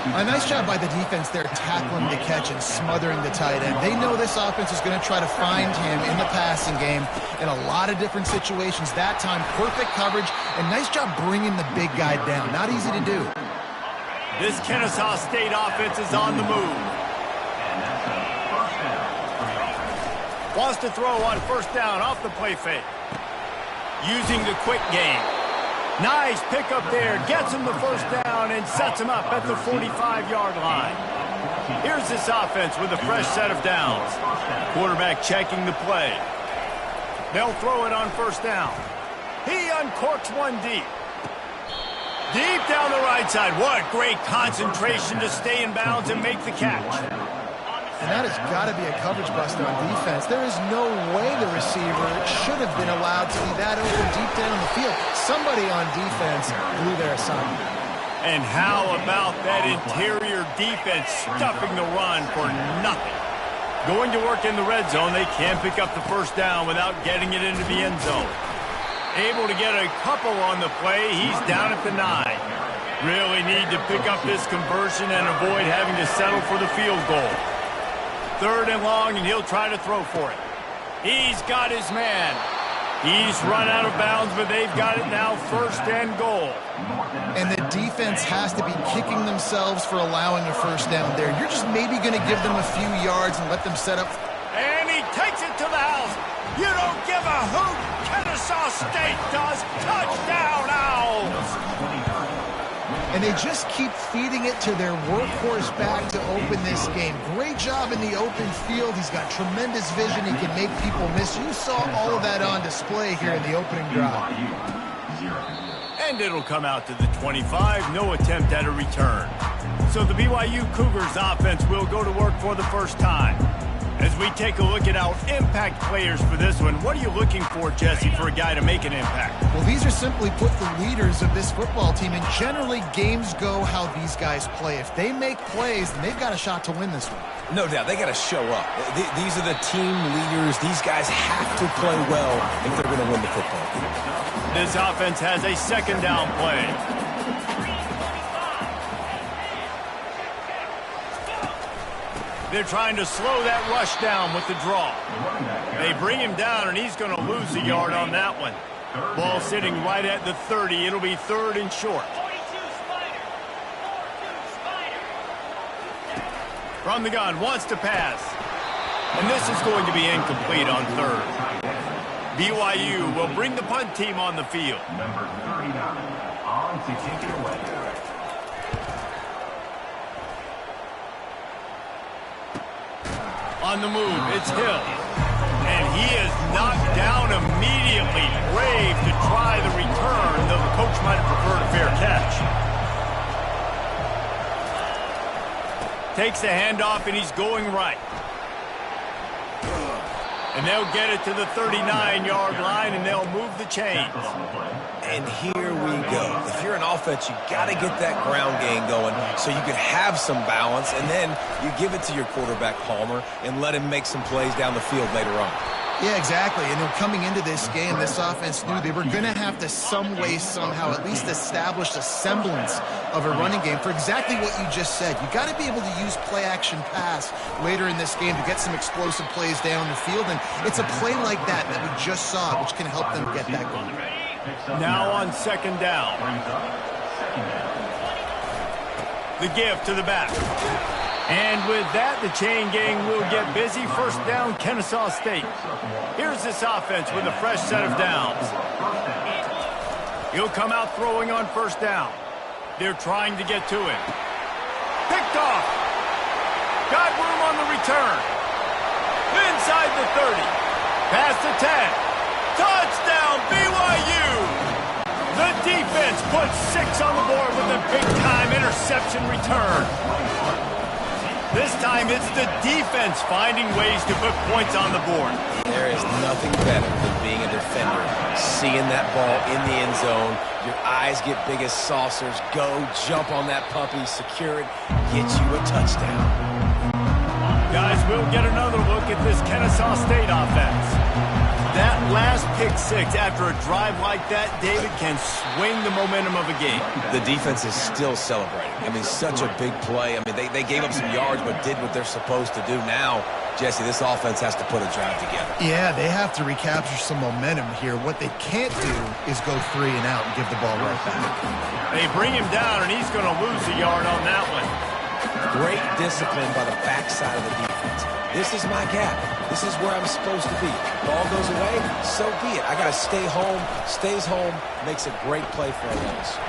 A nice job by the defense there, tackling the catch and smothering the tight end. They know this offense is going to try to find him in the passing game in a lot of different situations. That time, perfect coverage, and nice job bringing the big guy down. Not easy to do. This Kennesaw State offense is on the move. Wants to throw on first down off the play fake. Using the quick game. Nice pickup there, gets him the first down and sets him up at the 45-yard line. Here's this offense with a fresh set of downs. Quarterback checking the play. They'll throw it on first down. He uncorks one deep. Deep down the right side. What great concentration to stay in bounds and make the catch. And that has got to be a coverage buster on defense. There is no way the receiver should have been allowed to be that open deep down the field. Somebody on defense blew their assignment. And how about that interior defense stuffing the run for nothing? Going to work in the red zone, they can't pick up the first down without getting it into the end zone. Able to get a couple on the play, he's down at the 9. Really need to pick up this conversion and avoid having to settle for the field goal. 3rd and long, and he'll try to throw for it. He's got his man. He's run out of bounds, but they've got it now 1st and goal. And the defense has to be kicking themselves for allowing a first down there. You're just maybe going to give them a few yards and let them set up. And he takes it to the house. You don't give a hoot. Kennesaw State does. Touchdown, Owls. And they just keep feeding it to their workhorse back to open this game. Great job in the open field. He's got tremendous vision. He can make people miss. You saw all of that on display here in the opening drive. And it'll come out to the 25. No attempt at a return. So the BYU Cougars offense will go to work for the first time. As we take a look at our impact players for this one, what are you looking for, Jesse, for a guy to make an impact? Well, these are simply put the leaders of this football team, and generally games go how these guys play. If they make plays, then they've got a shot to win this one. No doubt, they got to show up. These are the team leaders. These guys have to play well if they're going to win the football game. This offense has a 2nd down play. They're trying to slow that rush down with the draw. They bring him down, and he's going to lose a yard on that one. Ball sitting right at the 30. It'll be 3rd and short. From the gun, wants to pass. And this is going to be incomplete on 3rd. BYU will bring the punt team on the field. Number 39 on to kick it away. On the move, it's Hill. And he is knocked down immediately. Brave to try the return. though the coach might have preferred a fair catch. Takes the handoff, and he's going right. And they'll get it to the 39-yard line, and they'll move the chains. And here we go. If you're an offense, you got to get that ground game going so you can have some balance, and then you give it to your quarterback, Palmer, and let him make some plays down the field later on. Yeah, exactly. And coming into this game, this offense knew they were going to have to some way, somehow, at least establish a semblance of a running game for exactly what you just said. You got to be able to use play-action pass later in this game to get some explosive plays down the field. And it's a play like that that we just saw, which can help them get that going. Now on second down. The give to the back. And with that, the chain gang will get busy. First down, Kennesaw State. Here's this offense with a fresh set of downs. He'll come out throwing on first down. They're trying to get to him. Picked off. Got room on the return. Inside the 30. Past the 10. Touchdown, BYU! The defense puts 6 on the board with a big-time interception return. This time, it's the defense finding ways to put points on the board. There is nothing better than being a defender. Seeing that ball in the end zone, your eyes get big as saucers. Go, jump on that puppy, secure it, get you a touchdown. Guys, we'll get another look at this Kennesaw State offense. That last pick six after a drive like that, David, can swing the momentum of a game. The defense is still celebrating. I mean, such a big play. I mean, they gave up some yards but did what they're supposed to do. Now, Jesse, this offense has to put a drive together. Yeah, they have to recapture some momentum here. What they can't do is go 3 and out and give the ball right back. They bring him down, and he's going to lose a yard on that one. Great discipline by the backside of the defense. This is my gap. This is where I'm supposed to be. Ball goes away, so be it. I got to stay home. Stays home, makes a great play for us.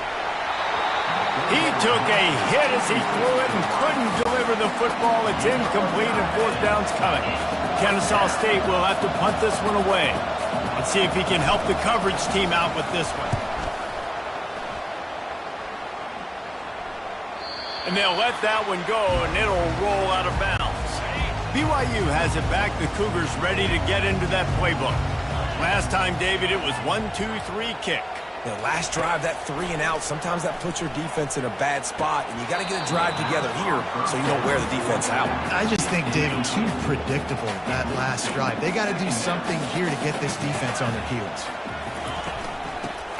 He took a hit as he threw it and couldn't deliver the football. It's incomplete, and fourth down's coming. Kennesaw State will have to punt this one away. Let's see if he can help the coverage team out with this one. And they'll let that one go, and it'll roll out of bounds. BYU has it back. The Cougars ready to get into that playbook. Last time, David, it was 1-2-3 kick. The last drive, that 3 and out, sometimes that puts your defense in a bad spot, and you got to get a drive together here so you don't wear the defense out. I just think, David, too predictable, that last drive. They got to do something here to get this defense on their heels.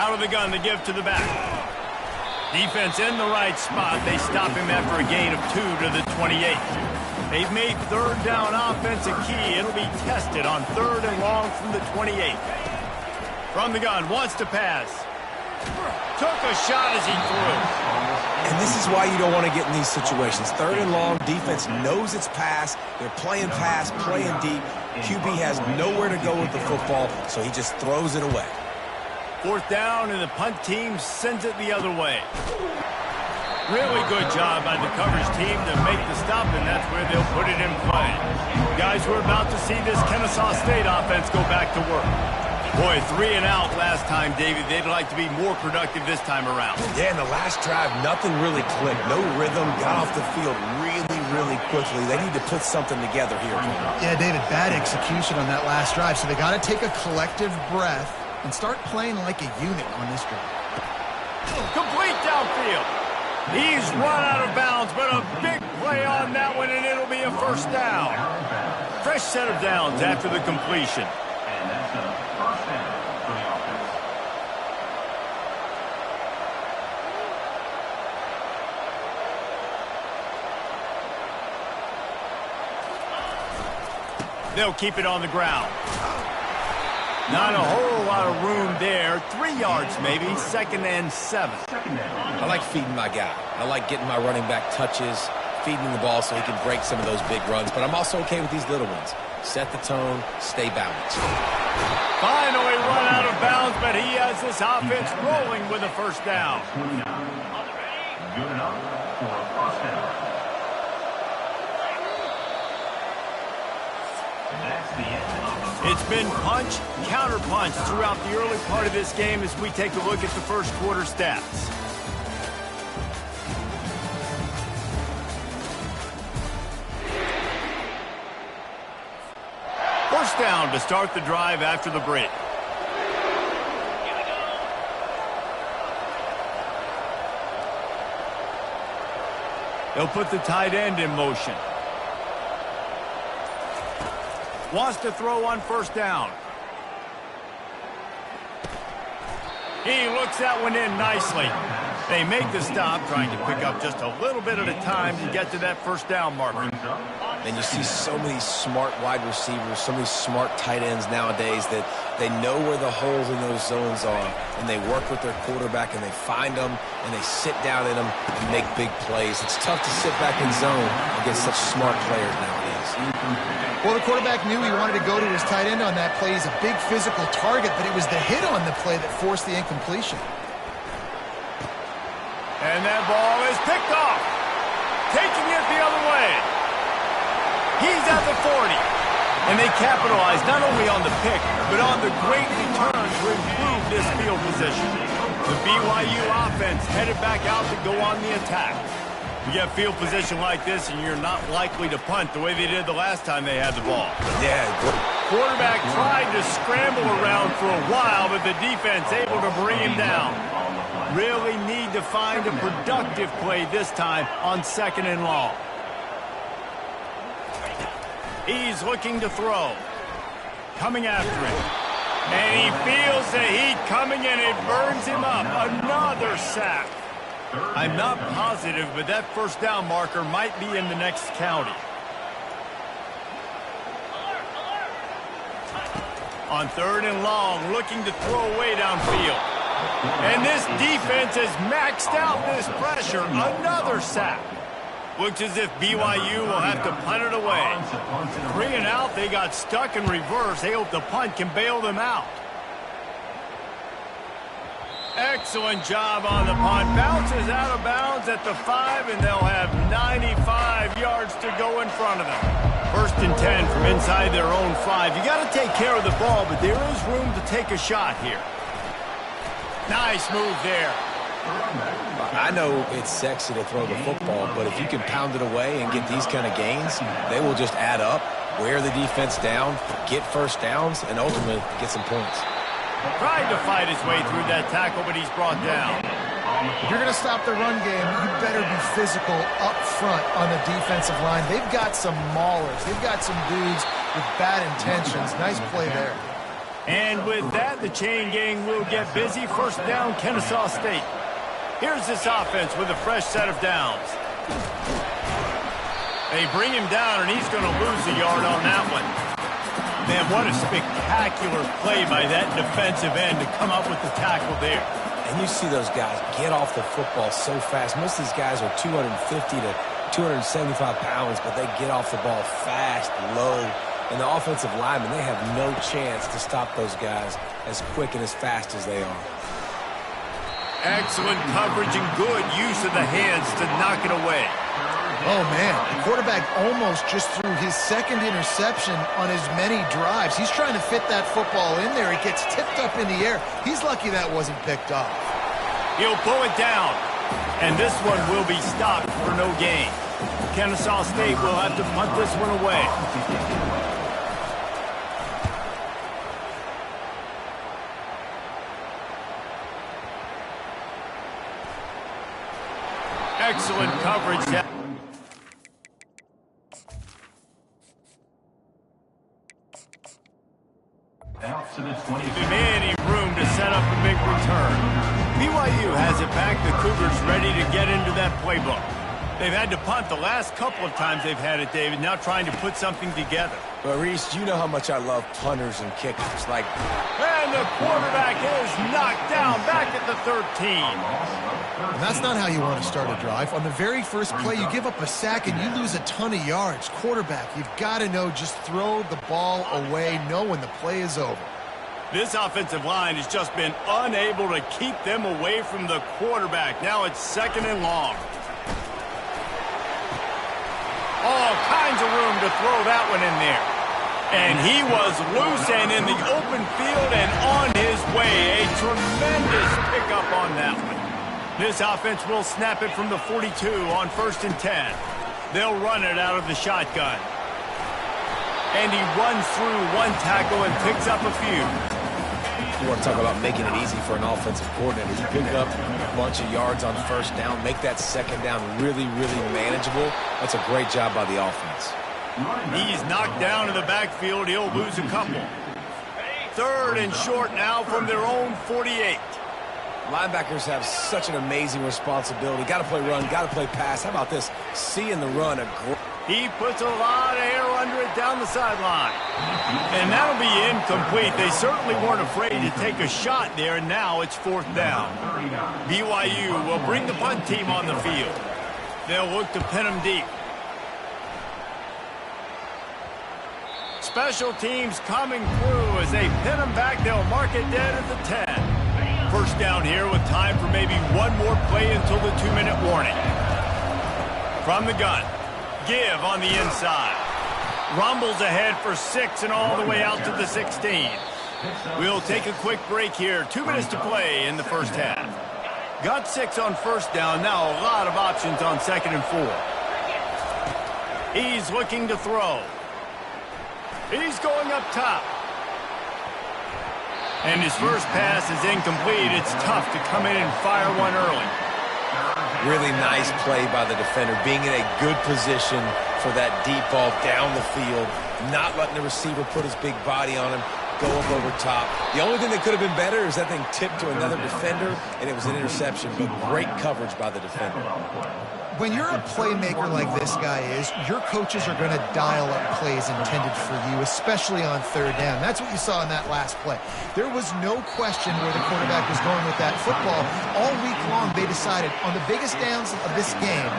Out of the gun, the give to the back. Defense in the right spot. They stop him after a gain of 2 to the 28. They've made third down offense a key. It'll be tested on 3rd and long from the 28. From the gun, wants to pass. Took a shot as he threw. And this is why you don't want to get in these situations. 3rd and long, defense knows it's pass. They're playing pass, playing deep. QB has nowhere to go with the football, so he just throws it away. 4th down, and the punt team sends it the other way. Really good job by the coverage team to make the stop, and that's where they'll put it in play. Guys, we're about to see this Kennesaw State offense go back to work. Boy, 3 and out last time, David. They'd like to be more productive this time around. Yeah, in the last drive, nothing really clicked. No rhythm, got off the field really quickly. They need to put something together here. Yeah, David, bad execution on that last drive, so they got to take a collective breath and start playing like a unit on this drive. Complete downfield. He's run out of bounds, but a big play on that one, and it'll be a first down. Fresh set of downs after the completion. And that's a first down for the offense. They'll keep it on the ground. Not a whole lot of room there. 3 yards maybe, 2nd and 7. I like feeding my guy. I like getting my running back touches, feeding him the ball so he can break some of those big runs. But I'm also okay with these little ones. Set the tone, stay balanced. Finally run out of bounds, but he has this offense rolling with a first down. 29. Good enough for a first down. And that's the end of the It's been punch, counter punch throughout the early part of this game as we take a look at the first quarter stats. First down to start the drive after the break. They'll put the tight end in motion. Wants to throw on first down. He looks that one in nicely. They make the stop, trying to pick up just a little bit at a time to get to that first down marker. And you see so many smart wide receivers, so many smart tight ends nowadays that they know where the holes in those zones are, and they work with their quarterback, and they find them, and they sit down in them and make big plays. It's tough to sit back in zone against such smart players nowadays. Well, the quarterback knew he wanted to go to his tight end on that play. He's a big physical target, but it was the hit on the play that forced the incompletion. And that ball is picked off. Taking it the other way. He's at the 40. And they capitalize not only on the pick, but on the great return to improve this field position. The BYU offense headed back out to go on the attack. You get field position like this, and you're not likely to punt the way they did the last time they had the ball. Yeah. Quarterback tried to scramble around for a while, but the defense able to bring him down. Really need to find a productive play this time on second and long. He's looking to throw. Coming after him. And he feels the heat coming, and it burns him up. Another sack. I'm not positive, but that first down marker might be in the next county. On third and long, looking to throw away downfield. And this defense has maxed out this pressure. Another sack. Looks as if BYU will have to punt it away. 3 and out, they got stuck in reverse. They hope the punt can bail them out. Excellent job on the punt. Bounces out of bounds at the 5, and they'll have 95 yards to go in front of them. First and 10 from inside their own 5. You got to take care of the ball, but there is room to take a shot here. Nice move there. I know it's sexy to throw the football, but if you can pound it away and get these kind of gains, they will just add up, wear the defense down, get first downs, and ultimately get some points. Tried to fight his way through that tackle, but he's brought down. If you're going to stop the run game, you better be physical up front on the defensive line. They've got some maulers. They've got some dudes with bad intentions. Nice play there. And with that, the chain gang will get busy. First down, Kennesaw State. Here's this offense with a fresh set of downs. They bring him down, and he's going to lose a yard on that one. Man, what a spectacular play by that defensive end to come up with the tackle there. And you see those guys get off the football so fast. Most of these guys are 250 to 275 pounds, but they get off the ball fast, low. And the offensive linemen, they have no chance to stop those guys as quick and as fast as they are. Excellent coverage and good use of the hands to knock it away. Oh, man, the quarterback almost just threw his second interception on as many drives. He's trying to fit that football in there. It gets tipped up in the air. He's lucky that wasn't picked off. He'll pull it down, and this one will be stopped for no gain. Kennesaw State will have to punt this one away. Excellent coverage. out to the 20. Any room to set up a big return. BYU has it back. The Cougars ready to get into that playbook. They've had to punt the last couple of times they've had it, David. Now trying to put something together. But, Reese, you know how much I love punters and kickers. And the quarterback is knocked down back at the 13. And that's not how you want to start a drive. On the very first play, you give up a sack and you lose a ton of yards. Quarterback, you've got to know, just throw the ball away, know when the play is over. This offensive line has just been unable to keep them away from the quarterback. Now it's second and long. All kinds of room to throw that one in there. And he was loose and in the open field and on his way. A tremendous pickup on that one. This offense will snap it from the 42 on 1st and 10. They'll run it out of the shotgun. And he runs through one tackle and picks up a few. You want to talk about making it easy for an offensive coordinator. You pick up a bunch of yards on 1st down, make that 2nd down really, really manageable. That's a great job by the offense. He's knocked down in the backfield. He'll lose a couple. 3rd and short now from their own 48. Linebackers have such an amazing responsibility. Got to play run, got to play pass. How about this? Seeing the run. He puts a lot of air under it down the sideline. And that'll be incomplete. They certainly weren't afraid to take a shot there, and now it's 4th down. BYU will bring the punt team on the field. They'll look to pin them deep. Special teams coming through as they pin them back. They'll mark it dead at the 10. 1st down here with time for maybe one more play until the 2-minute warning. From the gun. Give on the inside. Rumbles ahead for 6 and all the way out to the 16. We'll take a quick break here. 2 minutes to play in the 1st half. Got 6 on 1st down. Now a lot of options on 2nd and 4. He's looking to throw. He's going up top. And his first pass is incomplete. It's tough to come in and fire one early. Really nice play by the defender, being in a good position for that deep ball down the field, not letting the receiver put his big body on him, go up over top. The only thing that could have been better is that thing tipped to another defender, and it was an interception, but great coverage by the defender. When you're a playmaker like this guy is, your coaches are going to dial up plays intended for you, especially on 3rd down. That's what you saw in that last play. There was no question where the quarterback was going with that football. All week long, they decided on the biggest downs of this game,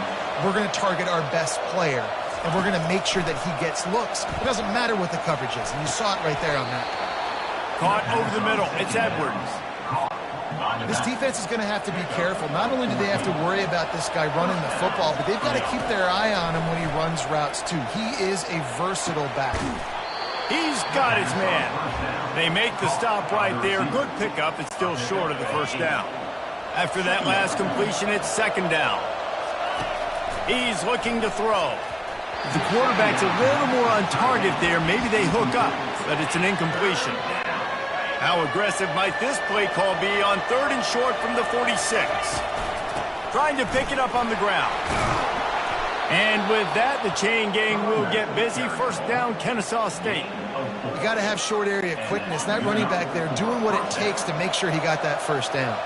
we're going to target our best player, and we're going to make sure that he gets looks. It doesn't matter what the coverage is, and you saw it right there on that. Caught over the middle. It's Edwards. This defense is going to have to be careful. Not only do they have to worry about this guy running the football, but they've got to keep their eye on him when he runs routes too. He is a versatile back. He's got his man. They make the stop right there. Good pickup. It's still short of the 1st down. After that last completion, it's 2nd down. He's looking to throw. The quarterback's a little more on target there. Maybe they hook up, but it's an incompletion. How aggressive might this play call be on 3rd and short from the 46? Trying to pick it up on the ground. And with that, the chain gang will get busy. 1st down, Kennesaw State. You got to have short area quickness. That running back there doing what it takes to make sure he got that 1st down.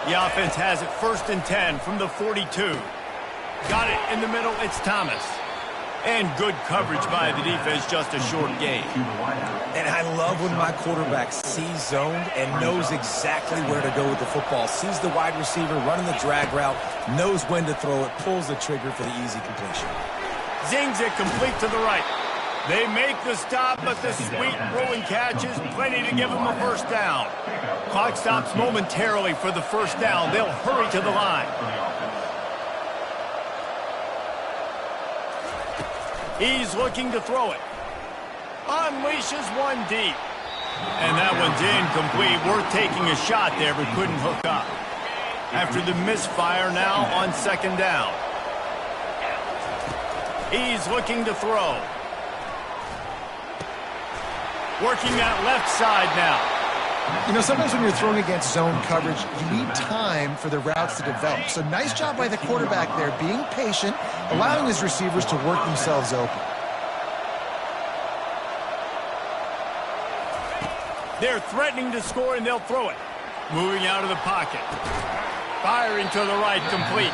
The offense has it 1st and 10 from the 42. Got it in the middle. It's Thomas. And good coverage by the defense, just a short gain. And I love when my quarterback sees zoned and knows exactly where to go with the football. Sees the wide receiver running the drag route, knows when to throw it, pulls the trigger for the easy completion. Zings it complete to the right. They make the stop, but the sweet throwing catch is plenty to give them a 1st down. Clock stops momentarily for the 1st down. They'll hurry to the line. He's looking to throw it. Unleashes one deep. And that one's incomplete. Worth taking a shot there, but couldn't hook up. After the misfire now on 2nd down. He's looking to throw. Working that left side now. You know, sometimes when you're throwing against zone coverage, you need time for the routes to develop. So nice job by the quarterback there, being patient, allowing his receivers to work themselves open. They're threatening to score, and they'll throw it. Moving out of the pocket. Firing to the right, complete.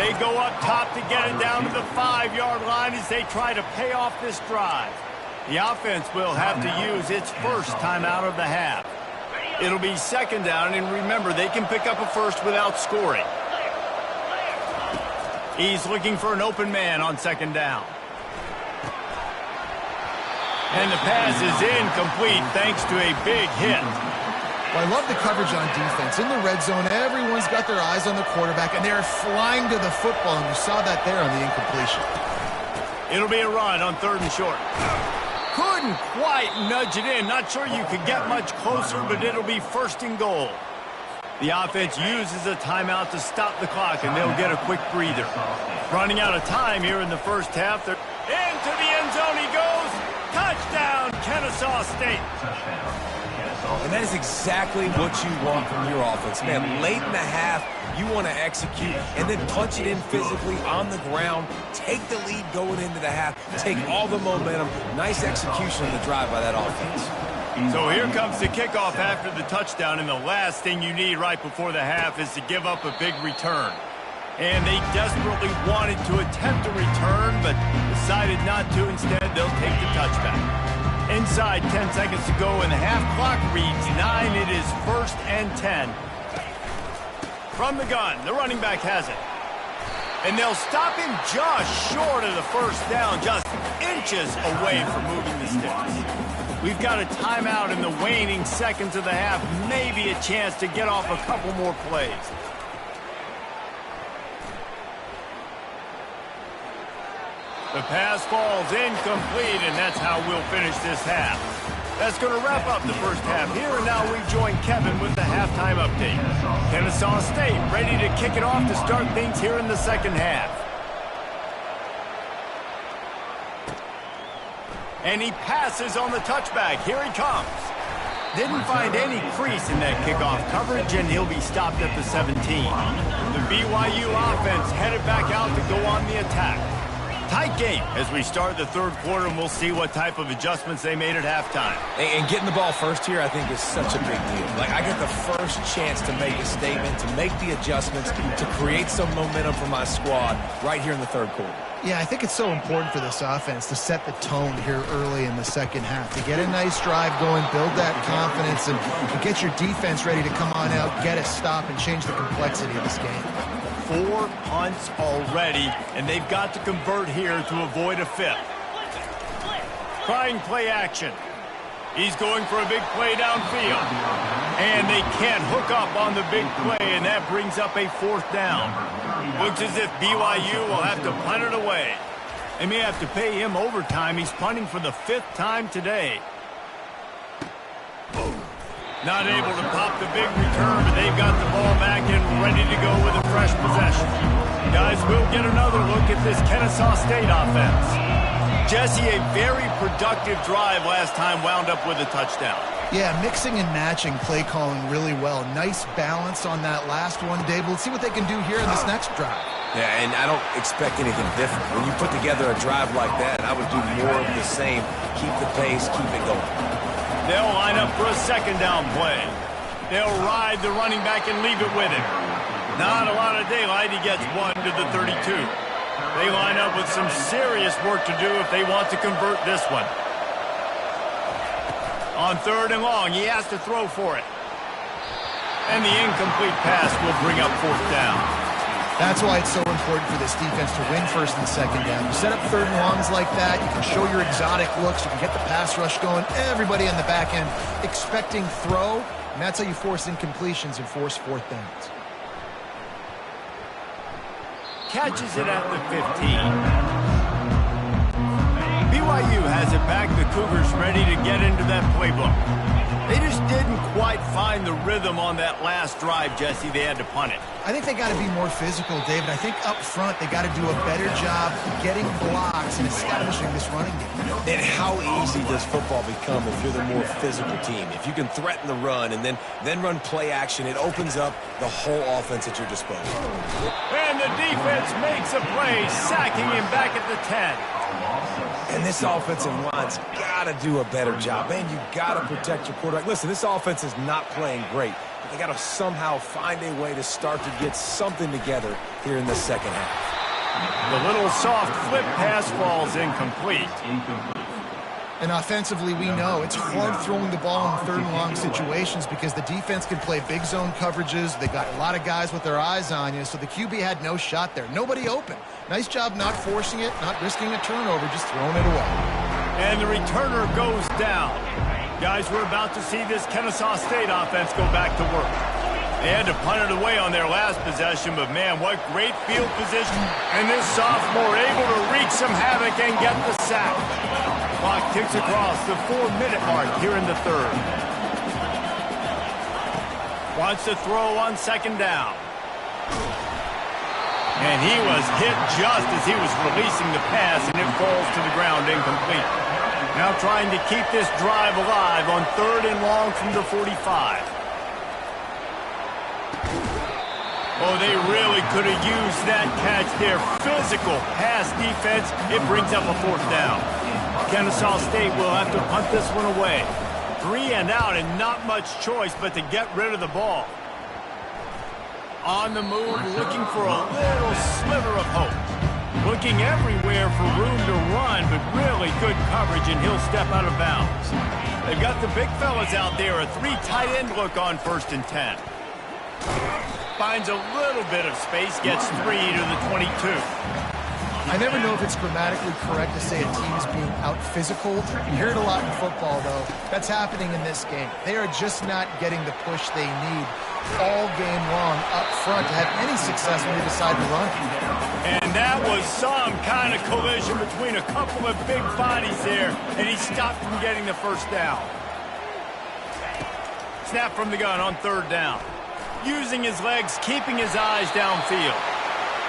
They go up top to get it down to the 5-yard line as they try to pay off this drive. The offense will have to use its first timeout of the half. It'll be 2nd down, and remember, they can pick up a 1st without scoring. He's looking for an open man on 2nd down. And the pass is incomplete thanks to a big hit. Well, I love the coverage on defense. In the red zone, everyone's got their eyes on the quarterback, and they're flying to the football, and you saw that there on the incompletion. It'll be a run on 3rd and short. couldn't quite nudge it in. Not sure you could get much closer, but it'll be 1st and goal. The offense uses a timeout to stop the clock, and they'll get a quick breather. Running out of time here in the first half. They're into the end zone he goes. Touchdown, Kennesaw State. And that is exactly what you want from your offense. Man, late in the half, you want to execute and then punch it in physically on the ground, take the lead going into the half, take all the momentum. Nice execution on the drive by that offense. So here comes the kickoff after the touchdown, and the last thing you need right before the half is to give up a big return. And they desperately wanted to attempt a return, but decided not to. Instead, they'll take the touchback. Inside 10 seconds to go, and the half clock reads 9. It is 1st and 10. From the gun, the running back has it. And they'll stop him just short of the 1st down, just inches away from moving the sticks. We've got a timeout in the waning seconds of the half, maybe a chance to get off a couple more plays. The pass falls incomplete, and that's how we'll finish this half. That's going to wrap up the first half here, and now we join Kevin with the halftime update. Kennesaw State ready to kick it off to start things here in the second half. And he passes on the touchback. Here he comes. Didn't find any crease in that kickoff coverage, and he'll be stopped at the 17. The BYU offense headed back out to go on the attack. Tight game as we start the third quarter, and we'll see what type of adjustments they made at halftime. And getting the ball first here, I think, is such a big deal. Like, I get the first chance to make a statement, to make the adjustments, to create some momentum for my squad right here in the third quarter. Yeah, I think it's so important for this offense to set the tone here early in the second half, to get a nice drive going, build that confidence, and to get your defense ready to come on out, get a stop, and change the complexity of this game. 4 punts already, and they've got to convert here to avoid a 5th. Trying play action. He's going for a big play downfield. And they can't hook up on the big play, and that brings up a 4th down. Looks as if BYU will have to punt it away. They may have to pay him overtime. He's punting for the 5th time today. Not able to pop the big return, but they've got the ball back and ready to go with a fresh possession. Guys, we'll get another look at this Kennesaw State offense. Jesse, a very productive drive last time, wound up with a touchdown. Yeah, mixing and matching play calling really well. Nice balance on that last one, Dave. Let's see what they can do here in this next drive. Yeah, and I don't expect anything different. When you put together a drive like that, I would do more of the same. Keep the pace, keep it going. They'll line up for a 2nd down play. They'll ride the running back and leave it with him. Not a lot of daylight. He gets 1 to the 32. They line up with some serious work to do if they want to convert this one. On 3rd and long, he has to throw for it. And the incomplete pass will bring up 4th down. That's why it's so important for this defense to win 1st and 2nd down. You set up 3rd and longs like that, you can show your exotic looks, you can get the pass rush going, everybody on the back end expecting throw, and that's how you force incompletions and force 4th downs. Catches it at the 15. BYU has it back. The Cougars ready to get into that playbook. They just didn't quite find the rhythm on that last drive, Jesse. They had to punt it. I think they got to be more physical, David. I think up front they got to do a better job getting blocks and establishing this running game. And how easy does football become if you're the more physical team? If you can threaten the run and then run play action, it opens up the whole offense at your disposal. And the defense makes a play, sacking him back at the 10. And this offensive line's got to do a better job. Man, you got to protect your quarterback. Listen, this offense is not playing great. But they got to somehow find a way to start to get something together here in the second half. The little soft flip pass falls incomplete. And offensively, we know it's hard throwing the ball in 3rd and long situations because the defense can play big zone coverages. They got a lot of guys with their eyes on you, so the QB had no shot there. Nobody open. Nice job not forcing it, not risking a turnover, just throwing it away. And the returner goes down. Guys, we're about to see this Kennesaw State offense go back to work. They had to punt it away on their last possession, but man, what great field position. And this sophomore able to wreak some havoc and get the sack. Clock ticks across the 4-minute mark here in the third. Wants to throw on second down. And he was hit just as he was releasing the pass, and it falls to the ground incomplete. Now trying to keep this drive alive on 3rd and long from the 45. Oh, they really could have used that catch there. Physical pass defense. It brings up a 4th down. Kennesaw State will have to punt this one away. 3 and out and not much choice but to get rid of the ball. On the move, looking for a little sliver of hope. Looking everywhere for room to run, but really good coverage, and he'll step out of bounds. They've got the big fellas out there, a 3 tight end look on 1st and 10. Finds a little bit of space, gets 3 to the 22. I never know if it's grammatically correct to say a team's being out-physical. You hear it a lot in football, though. That's happening in this game. They are just not getting the push they need all game long up front to have any success when they decide to run. And that was some kind of collision between a couple of big bodies there, and he stopped from getting the 1st down. Snap from the gun on 3rd down. Using his legs, keeping his eyes downfield.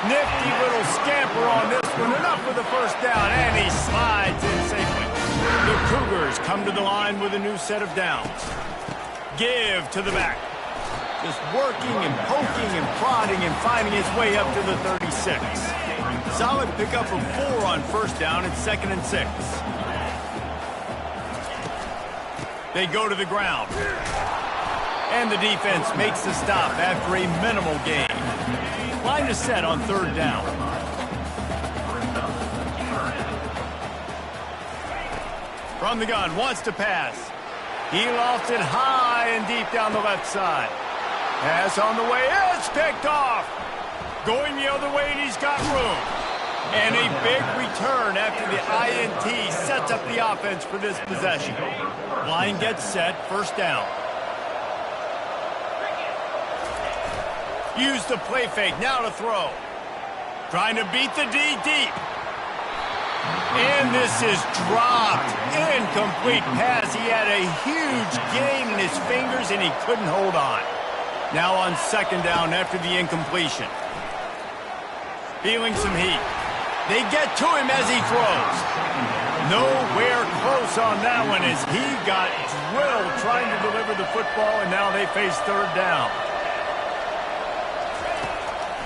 Nifty little scamper on this one, enough for the 1st down, and he slides in safely. The Cougars come to the line with a new set of downs. Give to the back. Just working and poking and prodding and finding his way up to the 36. Solid pickup of 4 on 1st down and 2nd and 6. They go to the ground. And the defense makes the stop after a minimal gain. Line is set on 3rd down. From the gun, wants to pass. He lofts it high and deep down the left side. Pass on the way, it's picked off. Going the other way, and he's got room. And a big return after the INT sets up the offense for this possession. Line gets set, 1st down. Use the play fake, now to throw. Trying to beat the D deep. And this is dropped. Incomplete pass. He had a huge gain in his fingers, and he couldn't hold on. Now on 2nd down after the incompletion. Feeling some heat. They get to him as he throws. Nowhere close on that one as he got drilled trying to deliver the football, and now they face 3rd down.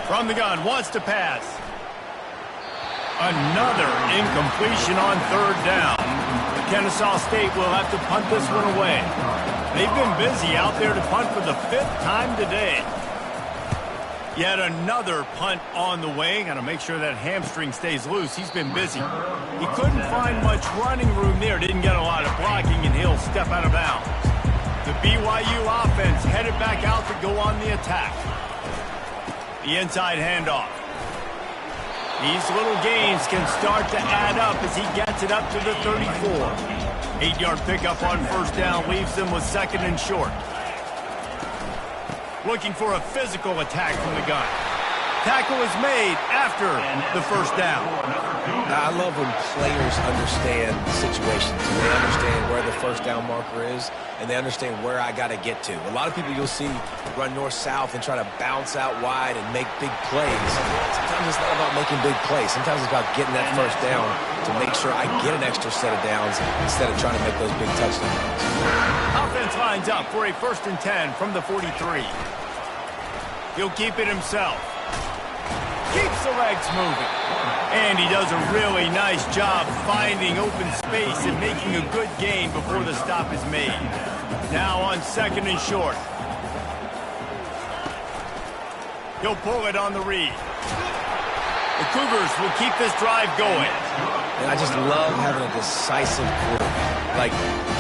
From the gun, wants to pass. Another incompletion on 3rd down. Kennesaw State will have to punt this one away. They've been busy out there to punt for the 5th time today. Yet another punt on the way. Got to make sure that hamstring stays loose. He's been busy. He couldn't find much running room there. Didn't get a lot of blocking, and he'll step out of bounds. The BYU offense headed back out to go on the attack. The inside handoff. These little gains can start to add up as he gets it up to the 34. 8-yard pickup on 1st down leaves them with 2nd and short. Looking for a physical attack from the gun. Tackle is made after the 1st down. I love when players understand situations. They understand where the 1st down marker is, and they understand where I got to get to. A lot of people you'll see run north-south and try to bounce out wide and make big plays. Sometimes it's not about making big plays. Sometimes it's about getting that 1st down to make sure I get an extra set of downs instead of trying to make those big touchdowns. Offense lines up for a 1st and 10 from the 43. He'll keep it himself. Keeps the legs moving. And he does a really nice job finding open space and making a good gain before the stop is made. Now on 2nd and short. He'll pull it on the read. The Cougars will keep this drive going. And I just love having a decisive quarterback. Like,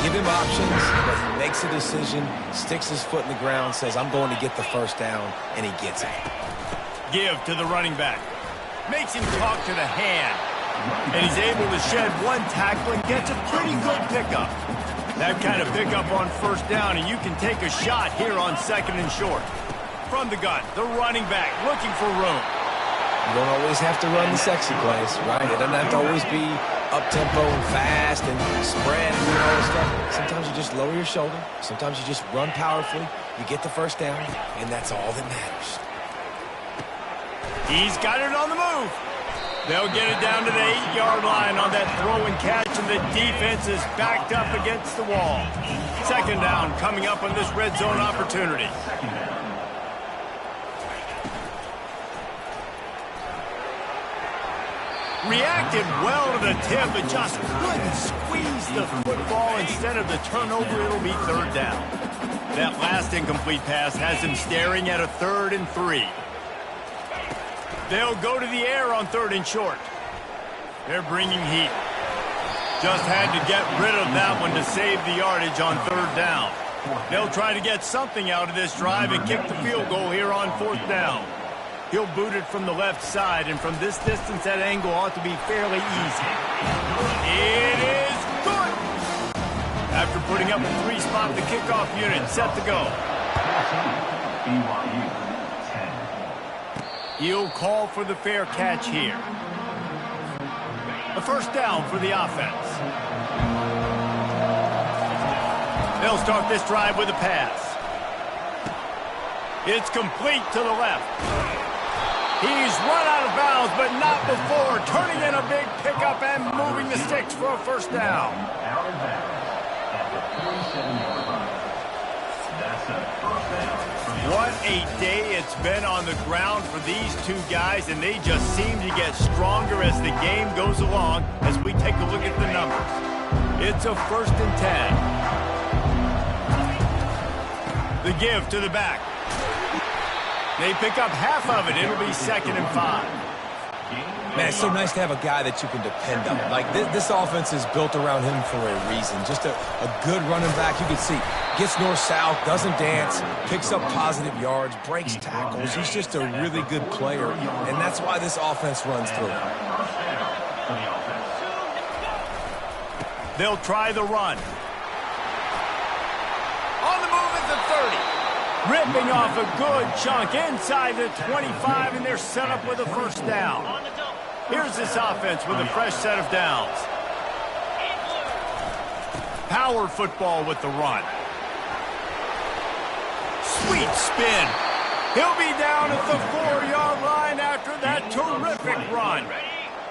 give him options, but he makes a decision, sticks his foot in the ground, says, I'm going to get the 1st down, and he gets it. Give to the running back. Makes him talk to the hand. And he's able to shed one tackle and gets a pretty good pickup. That kind of pickup on 1st down, and you can take a shot here on 2nd and short. From the gun, the running back looking for room. You don't always have to run the sexy plays, right? It doesn't have to always be up-tempo and fast and spread and doing all this stuff. Sometimes you just lower your shoulder. Sometimes you just run powerfully. You get the first down, and that's all that matters. He's got it on the move. They'll get it down to the 8-yard line on that throw and catch, and the defense is backed up against the wall. Second down coming up on this red zone opportunity. Reacted well to the tip, but just couldn't squeeze the football. Instead of the turnover, it'll be third down. That last incomplete pass has him staring at a 3rd and 3. They'll go to the air on 3rd and short. They're bringing heat. Just had to get rid of that one to save the yardage on 3rd down. They'll try to get something out of this drive and kick the field goal here on 4th down. He'll boot it from the left side, and from this distance, that angle ought to be fairly easy. It is good! After putting up a 3-spot, the kickoff unit set to go. BYU 10. He'll call for the fair catch here. A first down for the offense. They'll start this drive with a pass. It's complete to the left. He's run out of bounds, but not before turning in a big pickup and moving the sticks for a first down. Out of bounds at the 47-yard line. That's a first down. What a day it's been on the ground for these two guys, and they just seem to get stronger as the game goes along as we take a look at the numbers. It's a 1st and 10. The give to the back. They pick up half of it. It'll be 2nd and 5. Man, it's so nice to have a guy that you can depend on. Like, this offense is built around him for a reason. Just a good running back. You can see, gets north-south, doesn't dance, picks up positive yards, breaks tackles. He's just a really good player, and that's why this offense runs through him. They'll try the run. On the move at the 30. Ripping off a good chunk inside the 25, and they're set up with a first down. Here's this offense with a fresh set of downs. Power football with the run. Sweet spin. He'll be down at the 4-yard line after that terrific run.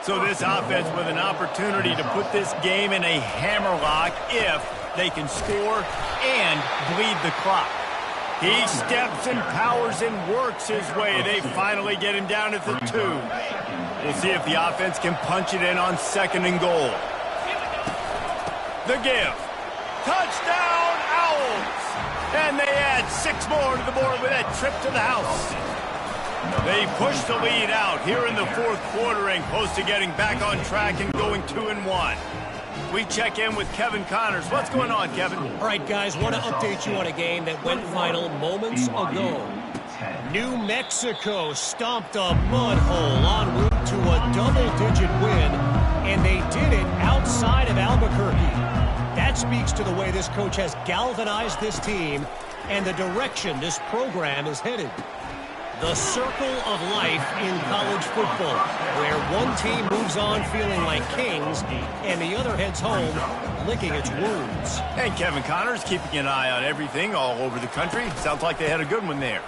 So this offense with an opportunity to put this game in a hammerlock if they can score and bleed the clock. He steps and powers and works his way. They finally get him down at the 2. We'll see if the offense can punch it in on 2nd and goal. The give. Touchdown, Owls! And they add 6 more to the board with that trip to the house. They push the lead out here in the 4th quarter and close to getting back on track and going 2-1. We check in with Kevin Connors. What's going on, Kevin? All right, guys, want to update you on a game that went final moments ago. New Mexico stomped a mud hole en route to a double-digit win, and they did it outside of Albuquerque. That speaks to the way this coach has galvanized this team and the direction this program is headed. The circle of life in college football, where one team moves on feeling like kings and the other heads home licking its wounds. And Kevin Connors keeping an eye on everything all over the country. Sounds like they had a good one there.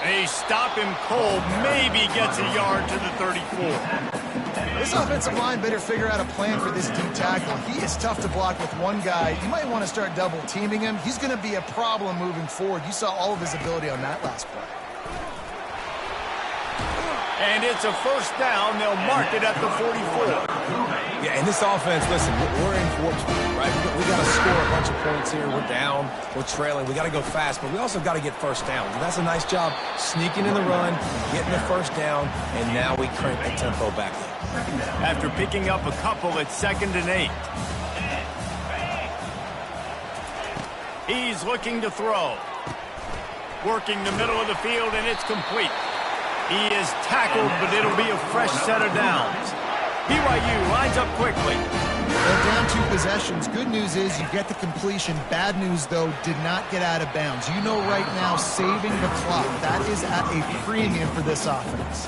They stop him cold, maybe gets a yard to the 34. This offensive line better figure out a plan for this deep tackle. He is tough to block with one guy. You might want to start double teaming him. He's going to be a problem moving forward. You saw all of his ability on that last play. And it's a first down. They'll mark it at the 44. Yeah, and this offense, listen, we're in for it, right? We got to score a bunch of points here. We're down. We're trailing. We got to go fast, but we also got to get first down. And that's a nice job sneaking in the run, getting the first down, and now we crank the tempo back in. After picking up a couple at 2nd and 8. He's looking to throw. Working the middle of the field, and it's complete. He is tackled, but it'll be a fresh set of downs. BYU lines up quickly. They're down 2 possessions. Good news is you get the completion. Bad news, though, did not get out of bounds. You know right now, saving the clock, that is at a premium for this offense.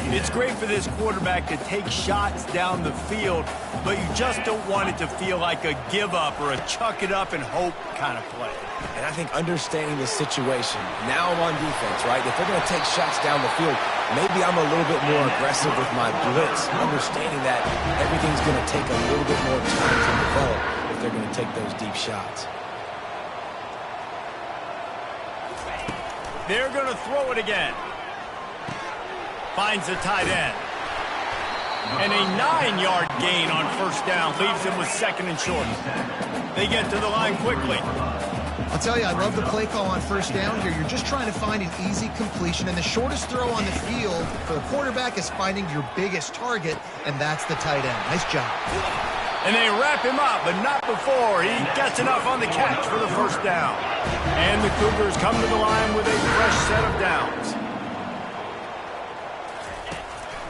It's great for this quarterback to take shots down the field, but you just don't want it to feel like a give-up or a chuck-it-up-and-hope kind of play. And I think understanding the situation, now I'm on defense, right? If they're going to take shots down the field, maybe I'm a little bit more aggressive with my blitz, understanding that everything's going to take a little bit more time to develop if they're going to take those deep shots. They're going to throw it again. Finds the tight end. And a 9-yard gain on first down leaves him with second and short. They get to the line quickly. I'll tell you, I love the play call on first down here. You're just trying to find an easy completion, and the shortest throw on the field for the quarterback is finding your biggest target, and that's the tight end. Nice job. And they wrap him up, but not before he gets enough on the catch for the first down. And the Cougars come to the line with a fresh set of downs.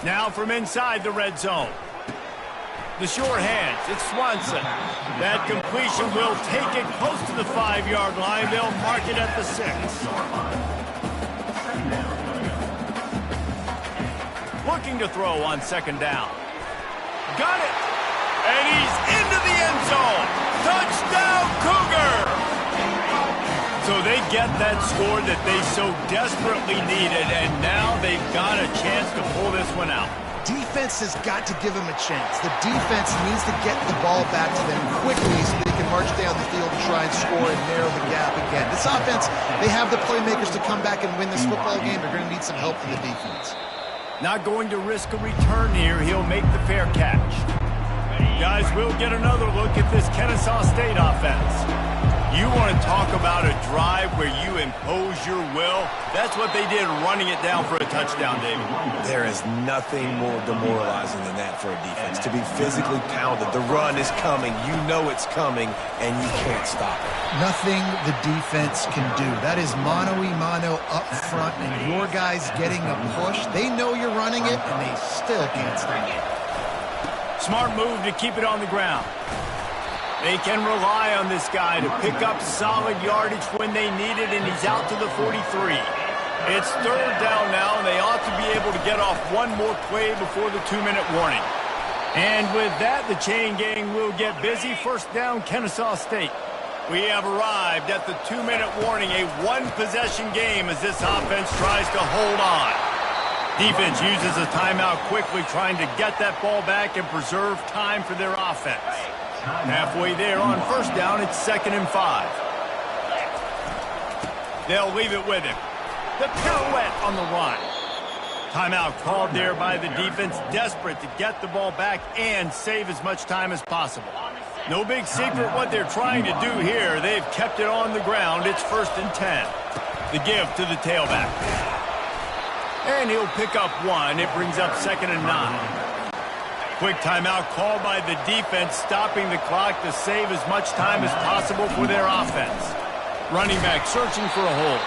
Now from inside the red zone. The short hands, it's Swanson. That completion will take it close to the 5-yard line. They'll mark it at the 6. Looking to throw on second down. Got it! And he's into the end zone. Touchdown, Cougar! So they get that score that they so desperately needed, and now they've got a chance to pull this one out. Defense has got to give them a chance. The defense needs to get the ball back to them quickly so they can march down the field and try and score and narrow the gap again. This offense, they have the playmakers to come back and win this football game. They're going to need some help from the defense. Not going to risk a return here. He'll make the fair catch. Guys, we'll get another look at this Kennesaw State offense. You want to talk about a drive where you impose your will? That's what they did running it down for a touchdown, David. There is nothing more demoralizing than that for a defense, to be physically pounded. The run is coming. You know it's coming, and you can't stop it. Nothing the defense can do. That is mano-a-mano up front, and your guys getting a push. They know you're running it, and they still can't stop it. Smart move to keep it on the ground. They can rely on this guy to pick up solid yardage when they need it, and he's out to the 43. It's third down now, and they ought to be able to get off one more play before the 2-minute warning. And with that, the chain gang will get busy. First down, Kennesaw State. We have arrived at the 2-minute warning, a one-possession game as this offense tries to hold on. Defense uses a timeout quickly, trying to get that ball back and preserve time for their offense. Halfway there on first down, it's 2nd and 5. They'll leave it with him. The pirouette on the run. Timeout called there by the defense, desperate to get the ball back and save as much time as possible. No big secret what they're trying to do here. They've kept it on the ground. It's 1st and 10. The give to the tailback. And he'll pick up one. It brings up 2nd and 9. Quick timeout called by the defense, stopping the clock to save as much time as possible for their offense. Running back searching for a hole.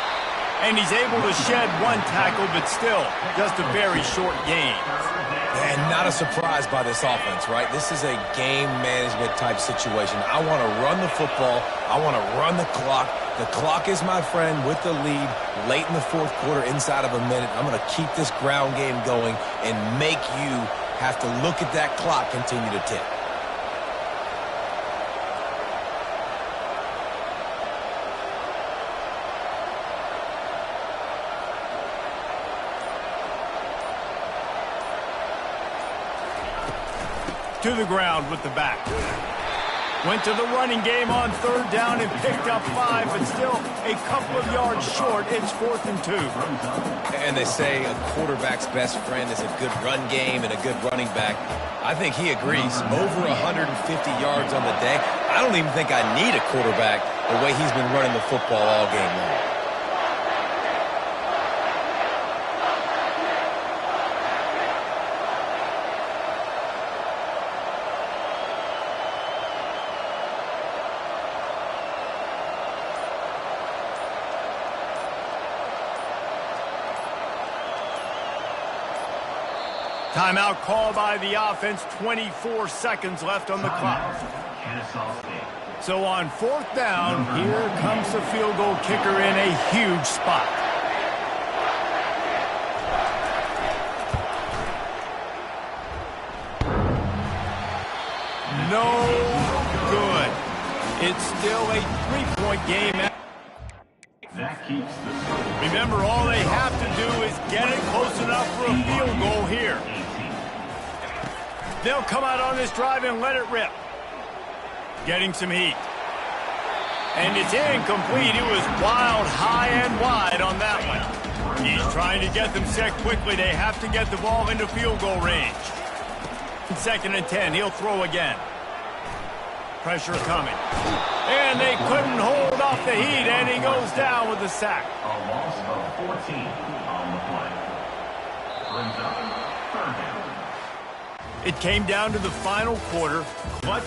And he's able to shed one tackle, but still, just a very short gain. And not a surprise by this offense, right? This is a game management type situation. I want to run the football. I want to run the clock. The clock is my friend with the lead late in the 4th quarter, inside of a minute. I'm going to keep this ground game going and make you have to look at that clock continue to tick. To the ground with the back. Went to the running game on third down and picked up 5, but still a couple of yards short. It's 4th and 2. And they say a quarterback's best friend is a good run game and a good running back. I think he agrees. Over 150 yards on the day. I don't even think I need a quarterback the way he's been running the football all game long. Timeout called by the offense, 24 seconds left on the clock. So on 4th down, here comes the field goal kicker in a huge spot. It's still a 3-point game. That keeps the score. Remember, all they have to do is get it close enough for a field goal here. They'll come out on this drive and let it rip. Getting some heat. And it's incomplete. It was wild, high and wide on that one. He's trying to get them set quickly. They have to get the ball into field goal range. 2nd and 10. He'll throw again. Pressure coming. And they couldn't hold off the heat, and he goes down with a sack. A loss of 14 on the play. Brings up 3rd down. It came down to the final quarter. What?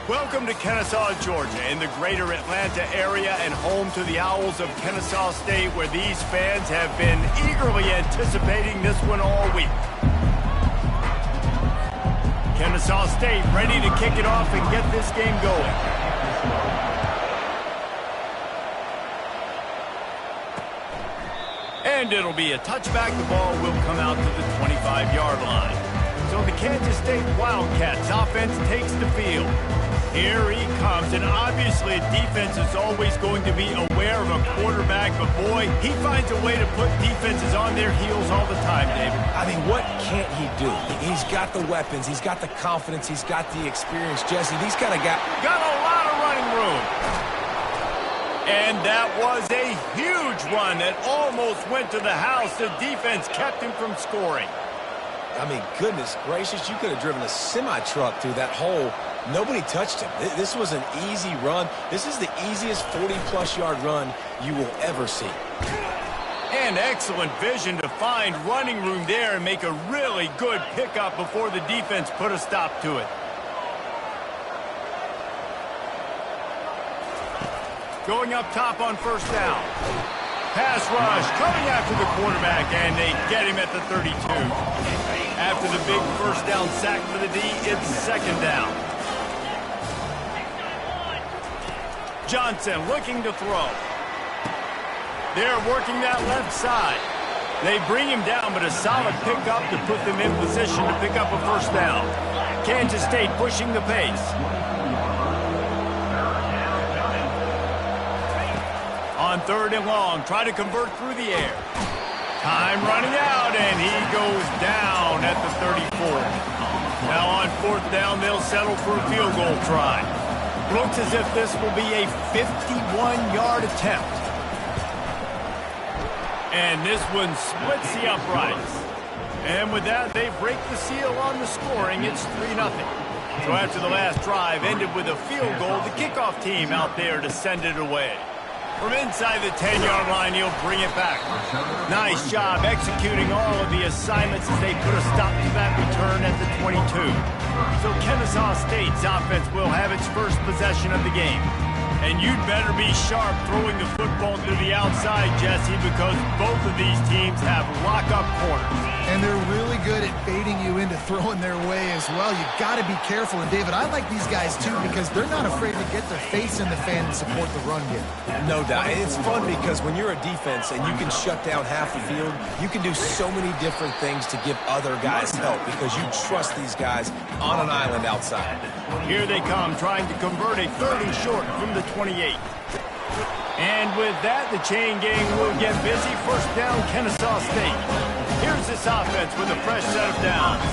Welcome to Kennesaw, Georgia, in the greater Atlanta area and home to the Owls of Kennesaw State, where these fans have been eagerly anticipating this one all week. Kennesaw State ready to kick it off and get this game going. And it'll be a touchback. The ball will come out to the 25-yard line. So the Kansas State Wildcats offense takes the field. Here he comes, and obviously a defense is always going to be aware of a quarterback, but boy, he finds a way to put defenses on their heels all the time, David. I mean, what can't he do? He's got the weapons, he's got the confidence, he's got the experience. Jesse, these kind of guys... Got a lot of running room. And that was a huge run that almost went to the house. The defense kept him from scoring. I mean, goodness gracious, you could have driven a semi-truck through that hole. Nobody touched him. This was an easy run. This is the easiest 40-plus yard run you will ever see. And excellent vision to find running room there and make a really good pickup before the defense put a stop to it. Going up top on first down. Pass rush coming after the quarterback, and they get him at the 32. After the big first down sack for the D, it's second down. Johnson looking to throw. They're working that left side. They bring him down, but a solid pickup to put them in position to pick up a first down. Kansas State pushing the pace. On third and long, try to convert through the air. Time running out, and he goes down at the 34. Now on fourth down, they'll settle for a field goal try. Looks as if this will be a 51-yard attempt. And this one splits the uprights. And with that, they break the seal on the scoring. It's 3-0. So after the last drive ended with a field goal, the kickoff team out there to send it away. From inside the 10-yard line, he'll bring it back. Nice job executing all of the assignments as they put a stop to that return at the 22. So Kennesaw State's offense will have its first possession of the game. And you'd better be sharp throwing the football to the outside, Jesse, because both of these teams have lock-up corners. And they're really good at baiting you into throwing their way as well. You've got to be careful. And, David, I like these guys, too, because they're not afraid to get their face in the fan and support the run game. No doubt. It's fun because when you're a defense and you can shut down half the field, you can do so many different things to give other guys help because you trust these guys on an island outside. Here they come, trying to convert a third and short from the 28. And with that, the chain gang will get busy. First down, Kennesaw State. Here's this offense with a fresh set of downs.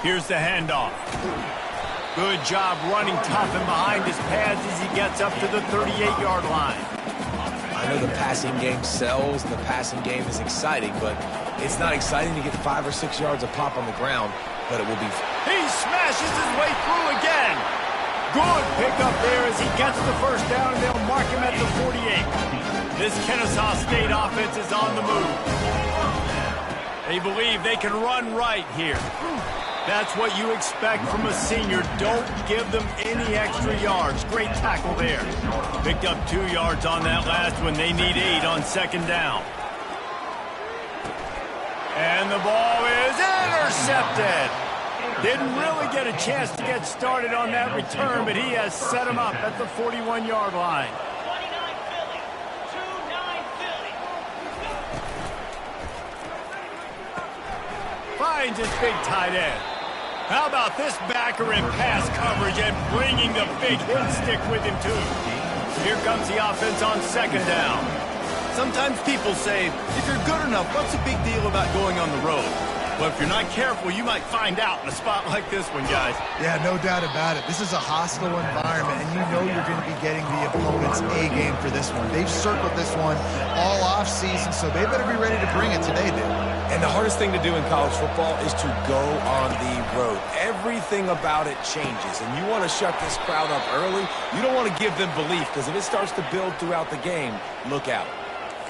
Here's the handoff. Good job running tough and behind his pads as he gets up to the 38-yard line. I know the passing game sells, the passing game is exciting, but it's not exciting to get 5 or 6 yards of pop on the ground, but it will be... He smashes his way through again. Good pickup there as he gets the first down, and they'll mark him at the 48. This Kennesaw State offense is on the move. They believe they can run right here. That's what you expect from a senior. Don't give them any extra yards. Great tackle there. Picked up 2 yards on that last one. They need 8 on second down. And the ball is intercepted. Didn't really get a chance to get started on that return, but he has set him up at the 41-yard line. Finds his big tight end. How about this backer in pass coverage and bringing the big hit stick with him, too? Here comes the offense on second down. Sometimes people say, if you're good enough, what's the big deal about going on the road? Well, if you're not careful, you might find out in a spot like this one, guys. Yeah, no doubt about it. This is a hostile environment, and you know you're going to be getting the opponent's A game for this one. They've circled this one all off-season, so they better be ready to bring it today, dude. And the hardest thing to do in college football is to go on the road. Everything about it changes, and you want to shut this crowd up early. You don't want to give them belief, because if it starts to build throughout the game, look out.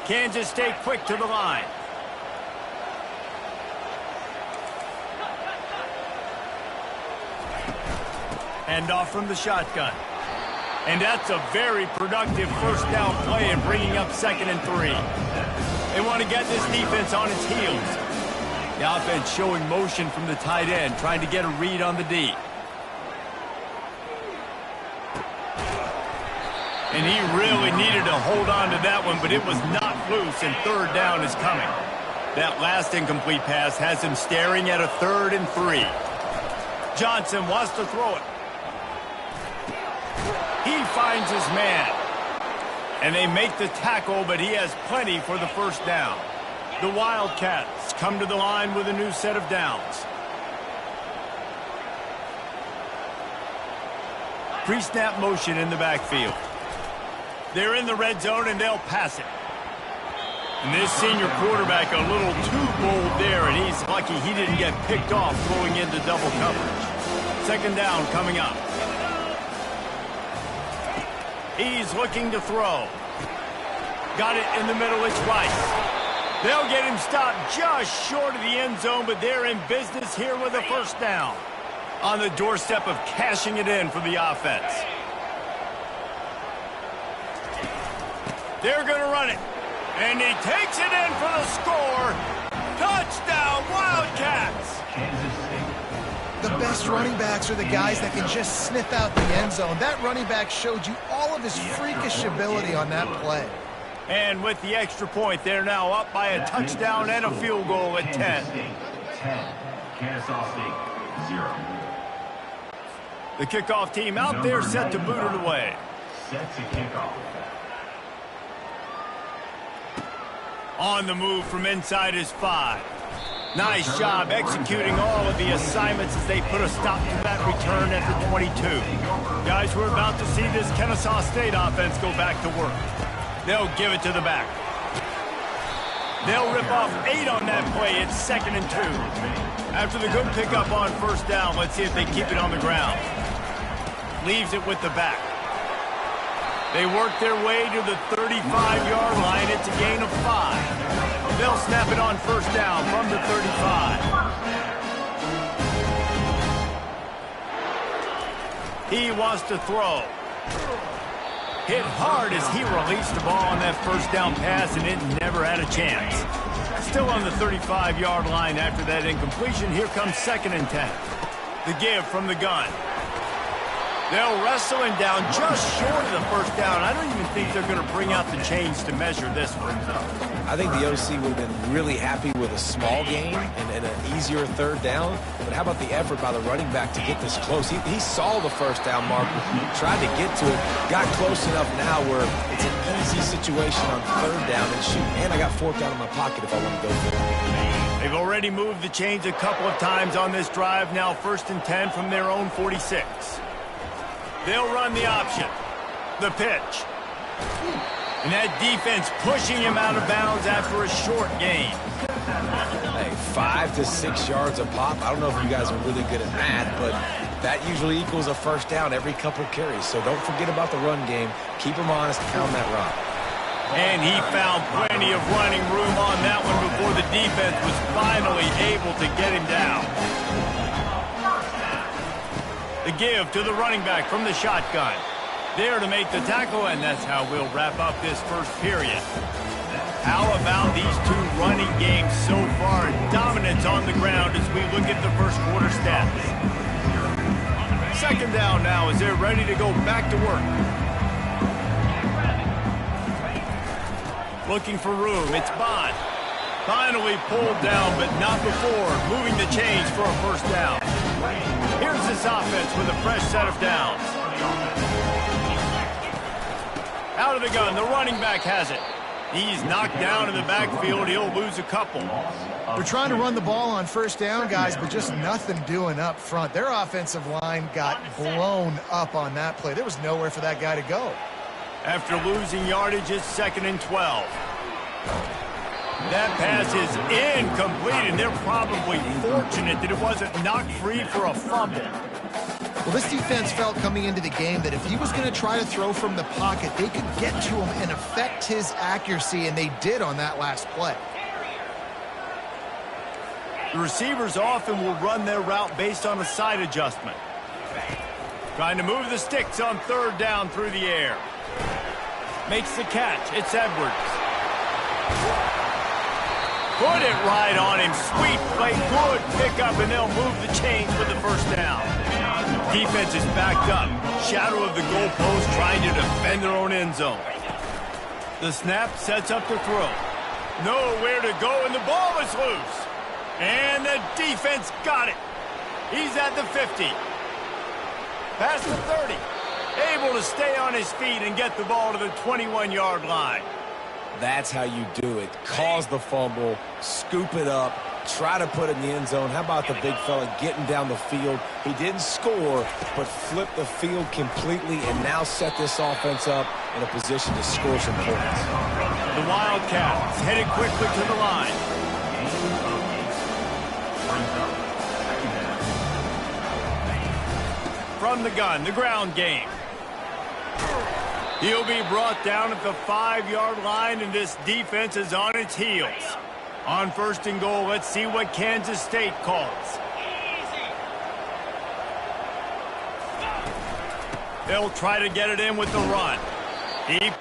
Kansas State quick to the line. Handoff from the shotgun. And that's a very productive first down play and bringing up 2nd and 3. They want to get this defense on its heels. The offense showing motion from the tight end, trying to get a read on the D. And he really needed to hold on to that one, but it was not loose, and 3rd down is coming. That last incomplete pass has him staring at a 3rd and 3. Johnson wants to throw it. He finds his man. And they make the tackle, but he has plenty for the first down. The Wildcats come to the line with a new set of downs. Pre-snap motion in the backfield. They're in the red zone, and they'll pass it. And this senior quarterback a little too bold there, and he's lucky he didn't get picked off going into double coverage. 2nd down coming up. He's looking to throw. Got it in the middle, it's Rice. They'll get him stopped just short of the end zone, but they're in business here with a first down. On the doorstep of cashing it in for the offense. They're going to run it. And he takes it in for the score. Touchdown, Wildcats! The best running backs are the guys that can just sniff out the end zone. That running back showed you all of his freakish ability on that play. And with the extra point, they're now up by a touchdown and a field goal at 10. 10. Kennesaw State, 0. The kickoff team out there set to boot it away. Set to kickoff. On the move from inside his 5. Nice job executing all of the assignments as they put a stop to that return at the 22. Guys, we're about to see this Kennesaw State offense go back to work. They'll give it to the back. They'll rip off 8 on that play. It's 2nd and 2. After the good pickup on first down, let's see if they keep it on the ground. Leaves it with the back. They work their way to the 35-yard line. It's a gain of 5. They'll snap it on first down from the 35. He wants to throw. Hit hard as he released the ball on that first down pass, and it never had a chance. Still on the 35-yard line after that incompletion. Here comes 2nd and 10. The give from the gun. They'll wrestle him down just short of the first down. I don't even think they're going to bring out the chains to measure this one. I think the OC would have been really happy with a small gain and an easier 3rd down. But how about the effort by the running back to get this close? He saw the first down mark, tried to get to it, got close enough now where it's an easy situation on 3rd down and shoot. And I got 4th down in my pocket if I want to go for it. They've already moved the chains a couple of times on this drive. Now 1st and 10 from their own 46. They'll run the option. The pitch. And that defense pushing him out of bounds after a short gain. Hey, 5 to 6 yards a pop. I don't know if you guys are really good at math, but that usually equals a first down every couple carries. So don't forget about the run game. Keep them honest and pound that rock. And he found plenty of running room on that one before the defense was finally able to get him down. The give to the running back from the shotgun. There to make the tackle, and that's how we'll wrap up this first period. How about these two running games so far? Dominance on the ground as we look at the first quarter stats. 2nd down now as they're ready to go back to work. Looking for room. It's Bond. Finally pulled down, but not before moving the chains for a first down. Here's this offense with a fresh set of downs. Out of the gun, the running back has it. He's knocked down in the backfield. He'll lose a couple. They're trying to run the ball on first down, guys, but just nothing doing up front. Their offensive line got blown up on that play. There was nowhere for that guy to go. After losing yardage, it's 2nd and 12. That pass is incomplete, and they're probably fortunate that it wasn't knocked free for a fumble. Well, this defense felt coming into the game that if he was going to try to throw from the pocket, they could get to him and affect his accuracy, and they did on that last play. The receivers often will run their route based on a side adjustment. Trying to move the sticks on third down through the air. Makes the catch. It's Edwards. Put it right on him. Sweet play. Good pickup, and they'll move the chains for the first down. Defense is backed up. Shadow of the goalpost trying to defend their own end zone. The snap sets up the throw. Nowhere to go, and the ball is loose. And the defense got it. He's at the 50. Past the 30. Able to stay on his feet and get the ball to the 21-yard line. That's how you do it. Cause the fumble, scoop it up, try to put it in the end zone. How about the big fella getting down the field? He didn't score, but flipped the field completely and now set this offense up in a position to score some points. The Wildcats headed quickly to the line. From the gun, the ground game. He'll be brought down at the 5-yard line, and this defense is on its heels. On first and goal, let's see what Kansas State calls. They'll try to get it in with the run. Deep.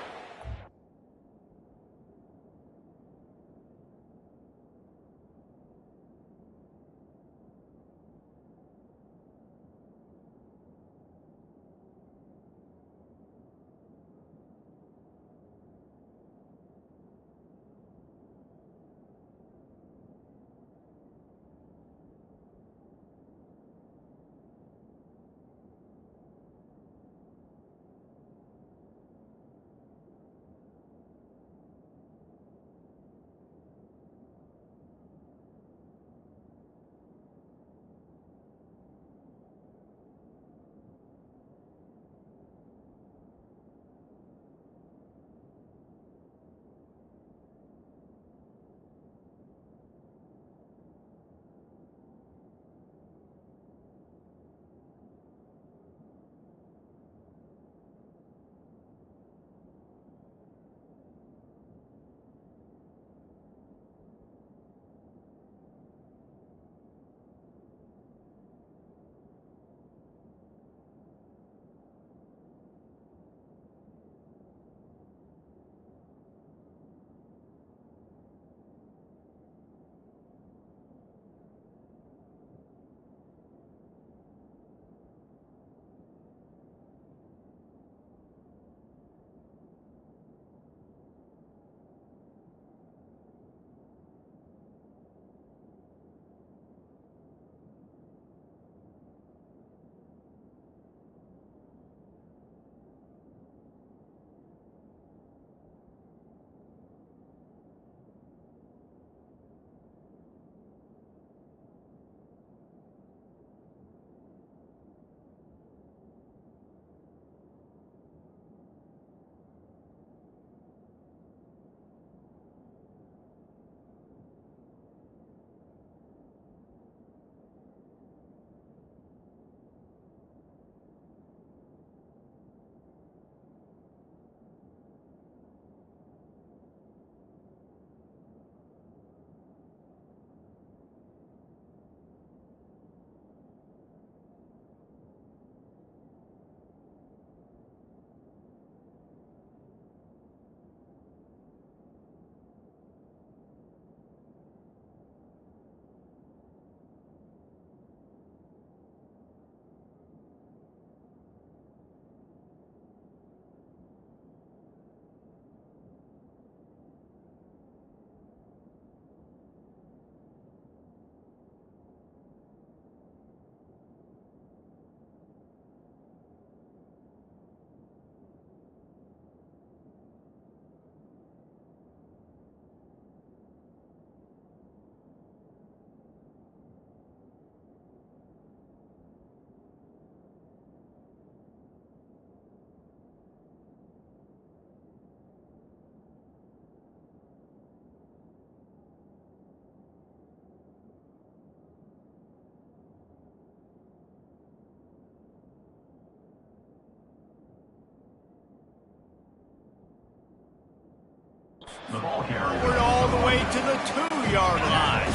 Forward all the way to the 2-yard line.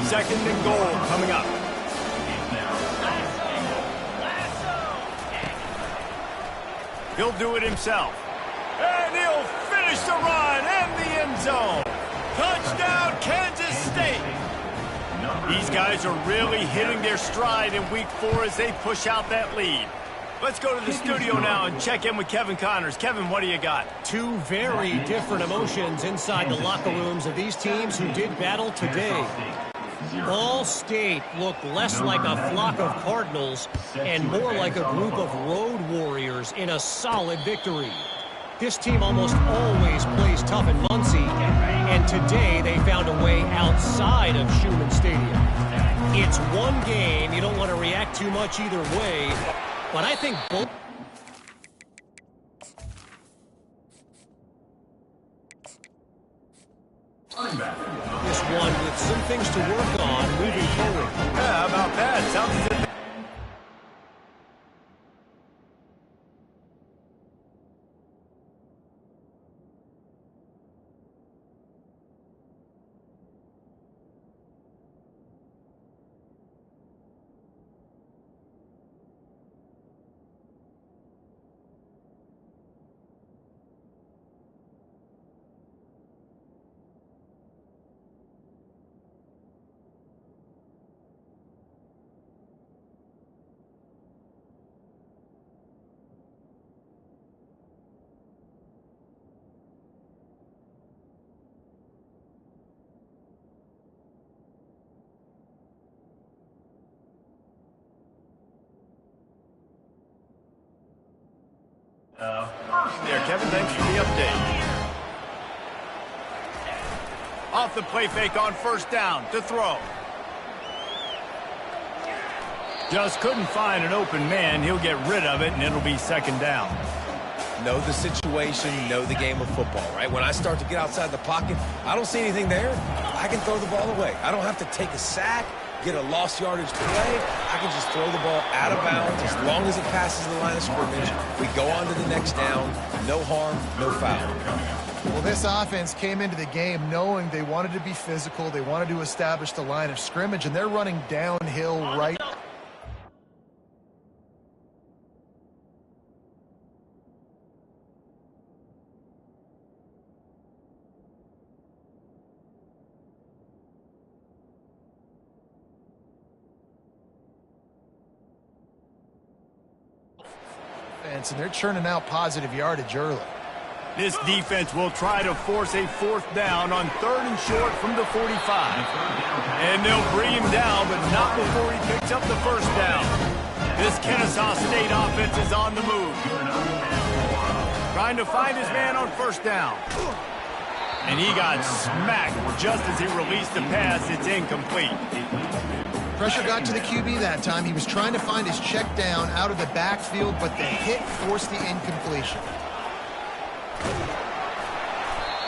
Second and goal coming up. He'll do it himself. And he'll finish the run and the end zone. Touchdown, Kansas State. These guys are really hitting their stride in week 4 as they push out that lead. Let's go to the studio now and check in with Kevin Connors. Kevin, what do you got? Two very different emotions inside the locker rooms of these teams who did battle today. Ball State looked less like a flock of Cardinals and more like a group of road warriors in a solid victory. This team almost always plays tough in Muncie, and today they found a way outside of Schumann Stadium. It's one game. You don't want to react too much either way, but I think both... This one with some things to work on moving forward. Yeah, how about that? Sounds as if... There, Kevin, thanks for the update. Off the play fake on first down to throw. Just couldn't find an open man. He'll get rid of it, and it'll be second down. Know the situation, know the game of football, right? When I start to get outside the pocket, I don't see anything there. I can throw the ball away. I don't have to take a sack, get a lost yardage play. I can just throw the ball out of bounds as long as it passes the line of scrimmage. We go on to the next down. No harm, no foul. Well, this offense came into the game knowing they wanted to be physical. They wanted to establish the line of scrimmage, and they're running downhill right. And they're churning out positive yardage early. This defense will try to force a fourth down on 3rd and short from the 45. And they'll bring him down, but not before he picks up the first down. This Kennesaw State offense is on the move. Trying to find his man on first down. And he got smacked just as he released the pass. It's incomplete. Pressure got to the QB that time. He was trying to find his check down out of the backfield, but the hit forced the incompletion.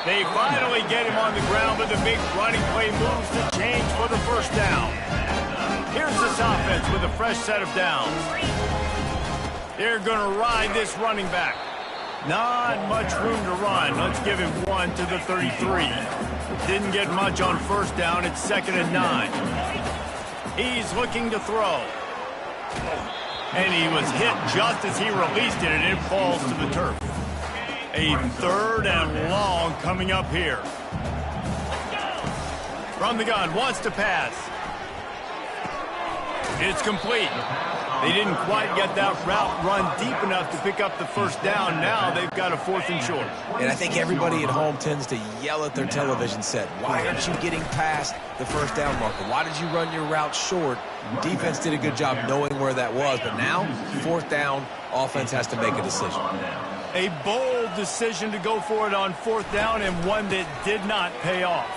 They finally get him on the ground, but the big running play moves to change for the first down. Here's this offense with a fresh set of downs. They're going to ride this running back. Not much room to run. Let's give him one to the 33. Didn't get much on first down. It's 2nd and 9. He's looking to throw. And he was hit just as he released it, and it falls to the turf. A 3rd and long coming up here. From the gun, wants to pass. It's complete. They didn't quite get that route run deep enough to pick up the first down. Now they've got a 4th and short. And I think everybody at home tends to yell at their television set. Why aren't you getting past the first down marker? Why did you run your route short? Defense did a good job knowing where that was. But now, 4th down, offense has to make a decision. A bold decision to go for it on 4th down, and one that did not pay off.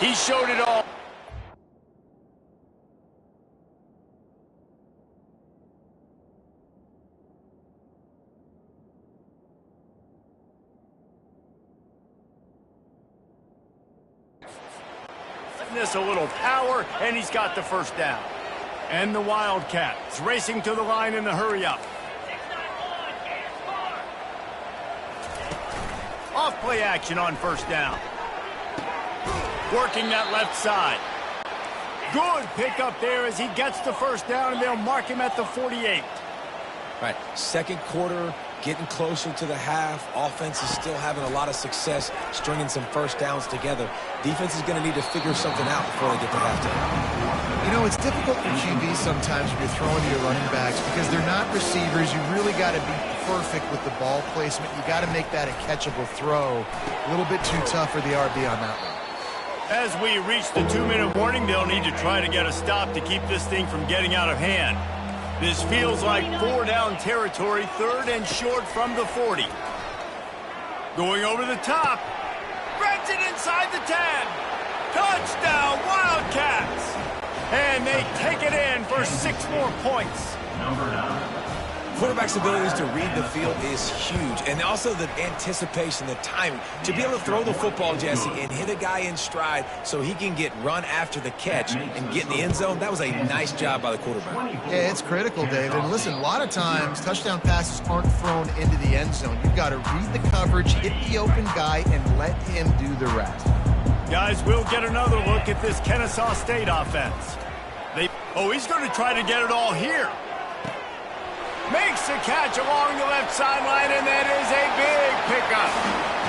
He showed it all. This a little power, and he's got the first down. And the Wildcats racing to the line in the hurry-up. Off play action on first down. Working that left side. Good pickup there as he gets the first down, and they'll mark him at the 48. Right, second quarter, getting closer to the half. Offense is still having a lot of success stringing some first downs together. Defense is going to need to figure something out before they get to halftime. You know, it's difficult for QBs sometimes when you're throwing to your running backs because they're not receivers. You really got to be perfect with the ball placement. You got to make that a catchable throw. A little bit too tough for the RB on that one. As we reach the 2-minute warning, they'll need to try to get a stop to keep this thing from getting out of hand. This feels like 4-down territory, 3rd and short from the 40. Going over the top. Grabs it inside the 10. Touchdown, Wildcats! And they take it in for 6 more points. Number 9. Quarterback's abilities to read the field is huge, and also the anticipation, the timing. To be able to throw the football, Jesse, and hit a guy in stride so he can get run after the catch and get in the end zone, that was a nice job by the quarterback. Yeah, it's critical, Dave. And listen, a lot of times touchdown passes aren't thrown into the end zone. You've got to read the coverage, hit the open guy, and let him do the rest. Guys, we'll get another look at this Kennesaw State offense. He's going to try to get it all here. Makes a catch along the left sideline, and that is a big pickup.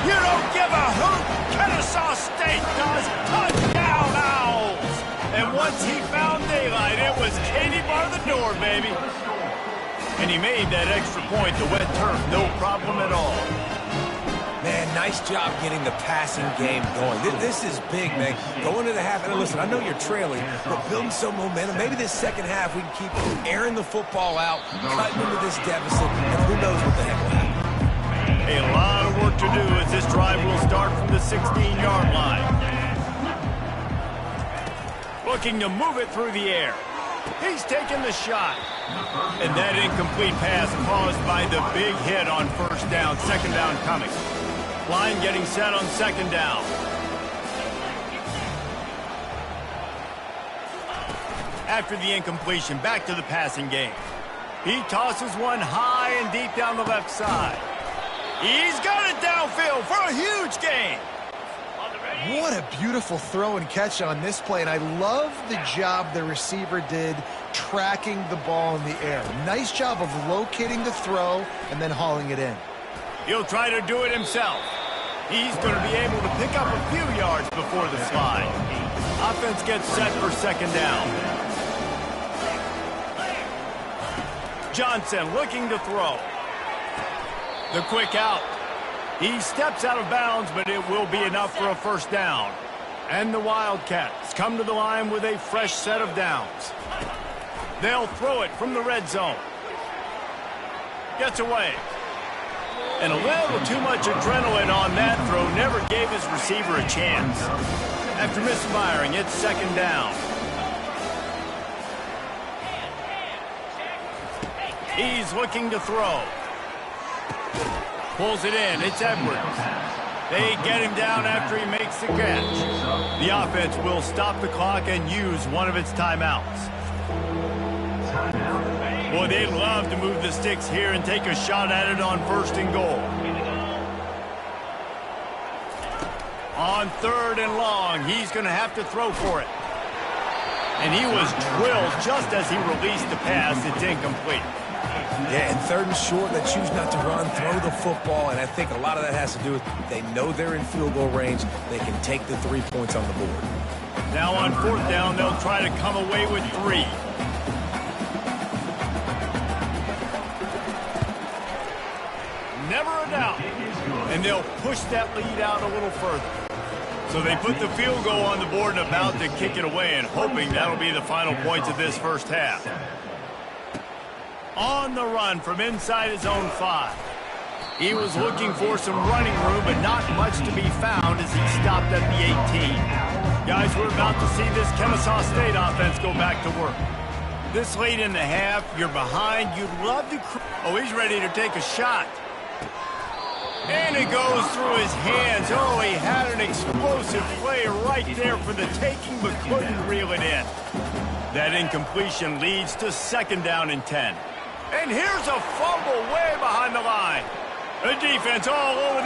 You don't give a hoot. Kennesaw State does. Touchdown, Owls. And once he found daylight, it was Katie bar the door, baby. And he made that extra point, the wet turf, no problem at all. Man, nice job getting the passing game going. This is big, man. Going to the half, and listen, I know you're trailing, but building some momentum. Maybe this second half we can keep airing the football out, cutting into this deficit, and who knows what the heck will happen. A lot of work to do as this drive will start from the 16-yard line. Looking to move it through the air. He's taking the shot. And that incomplete pass caused by the big hit on first down, second down coming. Line getting set on second down. After the incompletion, back to the passing game. He tosses one high and deep down the left side. He's got it downfield for a huge gain. What a beautiful throw and catch on this play, and I love the job the receiver did tracking the ball in the air. Nice job of locating the throw and then hauling it in. He'll try to do it himself. He's going to be able to pick up a few yards before the slide. Offense gets set for second down. Johnson looking to throw. The quick out. He steps out of bounds, but it will be enough for a first down. And the Wildcats come to the line with a fresh set of downs. They'll throw it from the red zone. Gets away. And a little too much adrenaline on that throw never gave his receiver a chance. After misfiring, it's second down. He's looking to throw. Pulls it in. It's Edwards. They get him down after he makes the catch. The offense will stop the clock and use one of its timeouts. Boy, they'd love to move the sticks here and take a shot at it on first and goal. On third and long, he's going to have to throw for it. And he was drilled just as he released the pass. It's incomplete. Yeah, and third and short, they choose not to run, throw the football, and I think a lot of that has to do with they know they're in field goal range. They can take the 3 points on the board. Now on fourth down, they'll try to come away with 3. Never a doubt. And they'll push that lead out a little further. So they put the field goal on the board and about to kick it away and hoping that'll be the final points of this first half. On the run from inside his own 5. He was looking for some running room, but not much to be found as he stopped at the 18. Guys, we're about to see this Kennesaw State offense go back to work. This late in the half, you're behind. You'd love to... he's ready to take a shot. And it goes through his hands. Oh, he had an explosive play right there for the taking, but couldn't reel it in. That incompletion leads to second down and 10. And here's a fumble way behind the line. The defense all over that.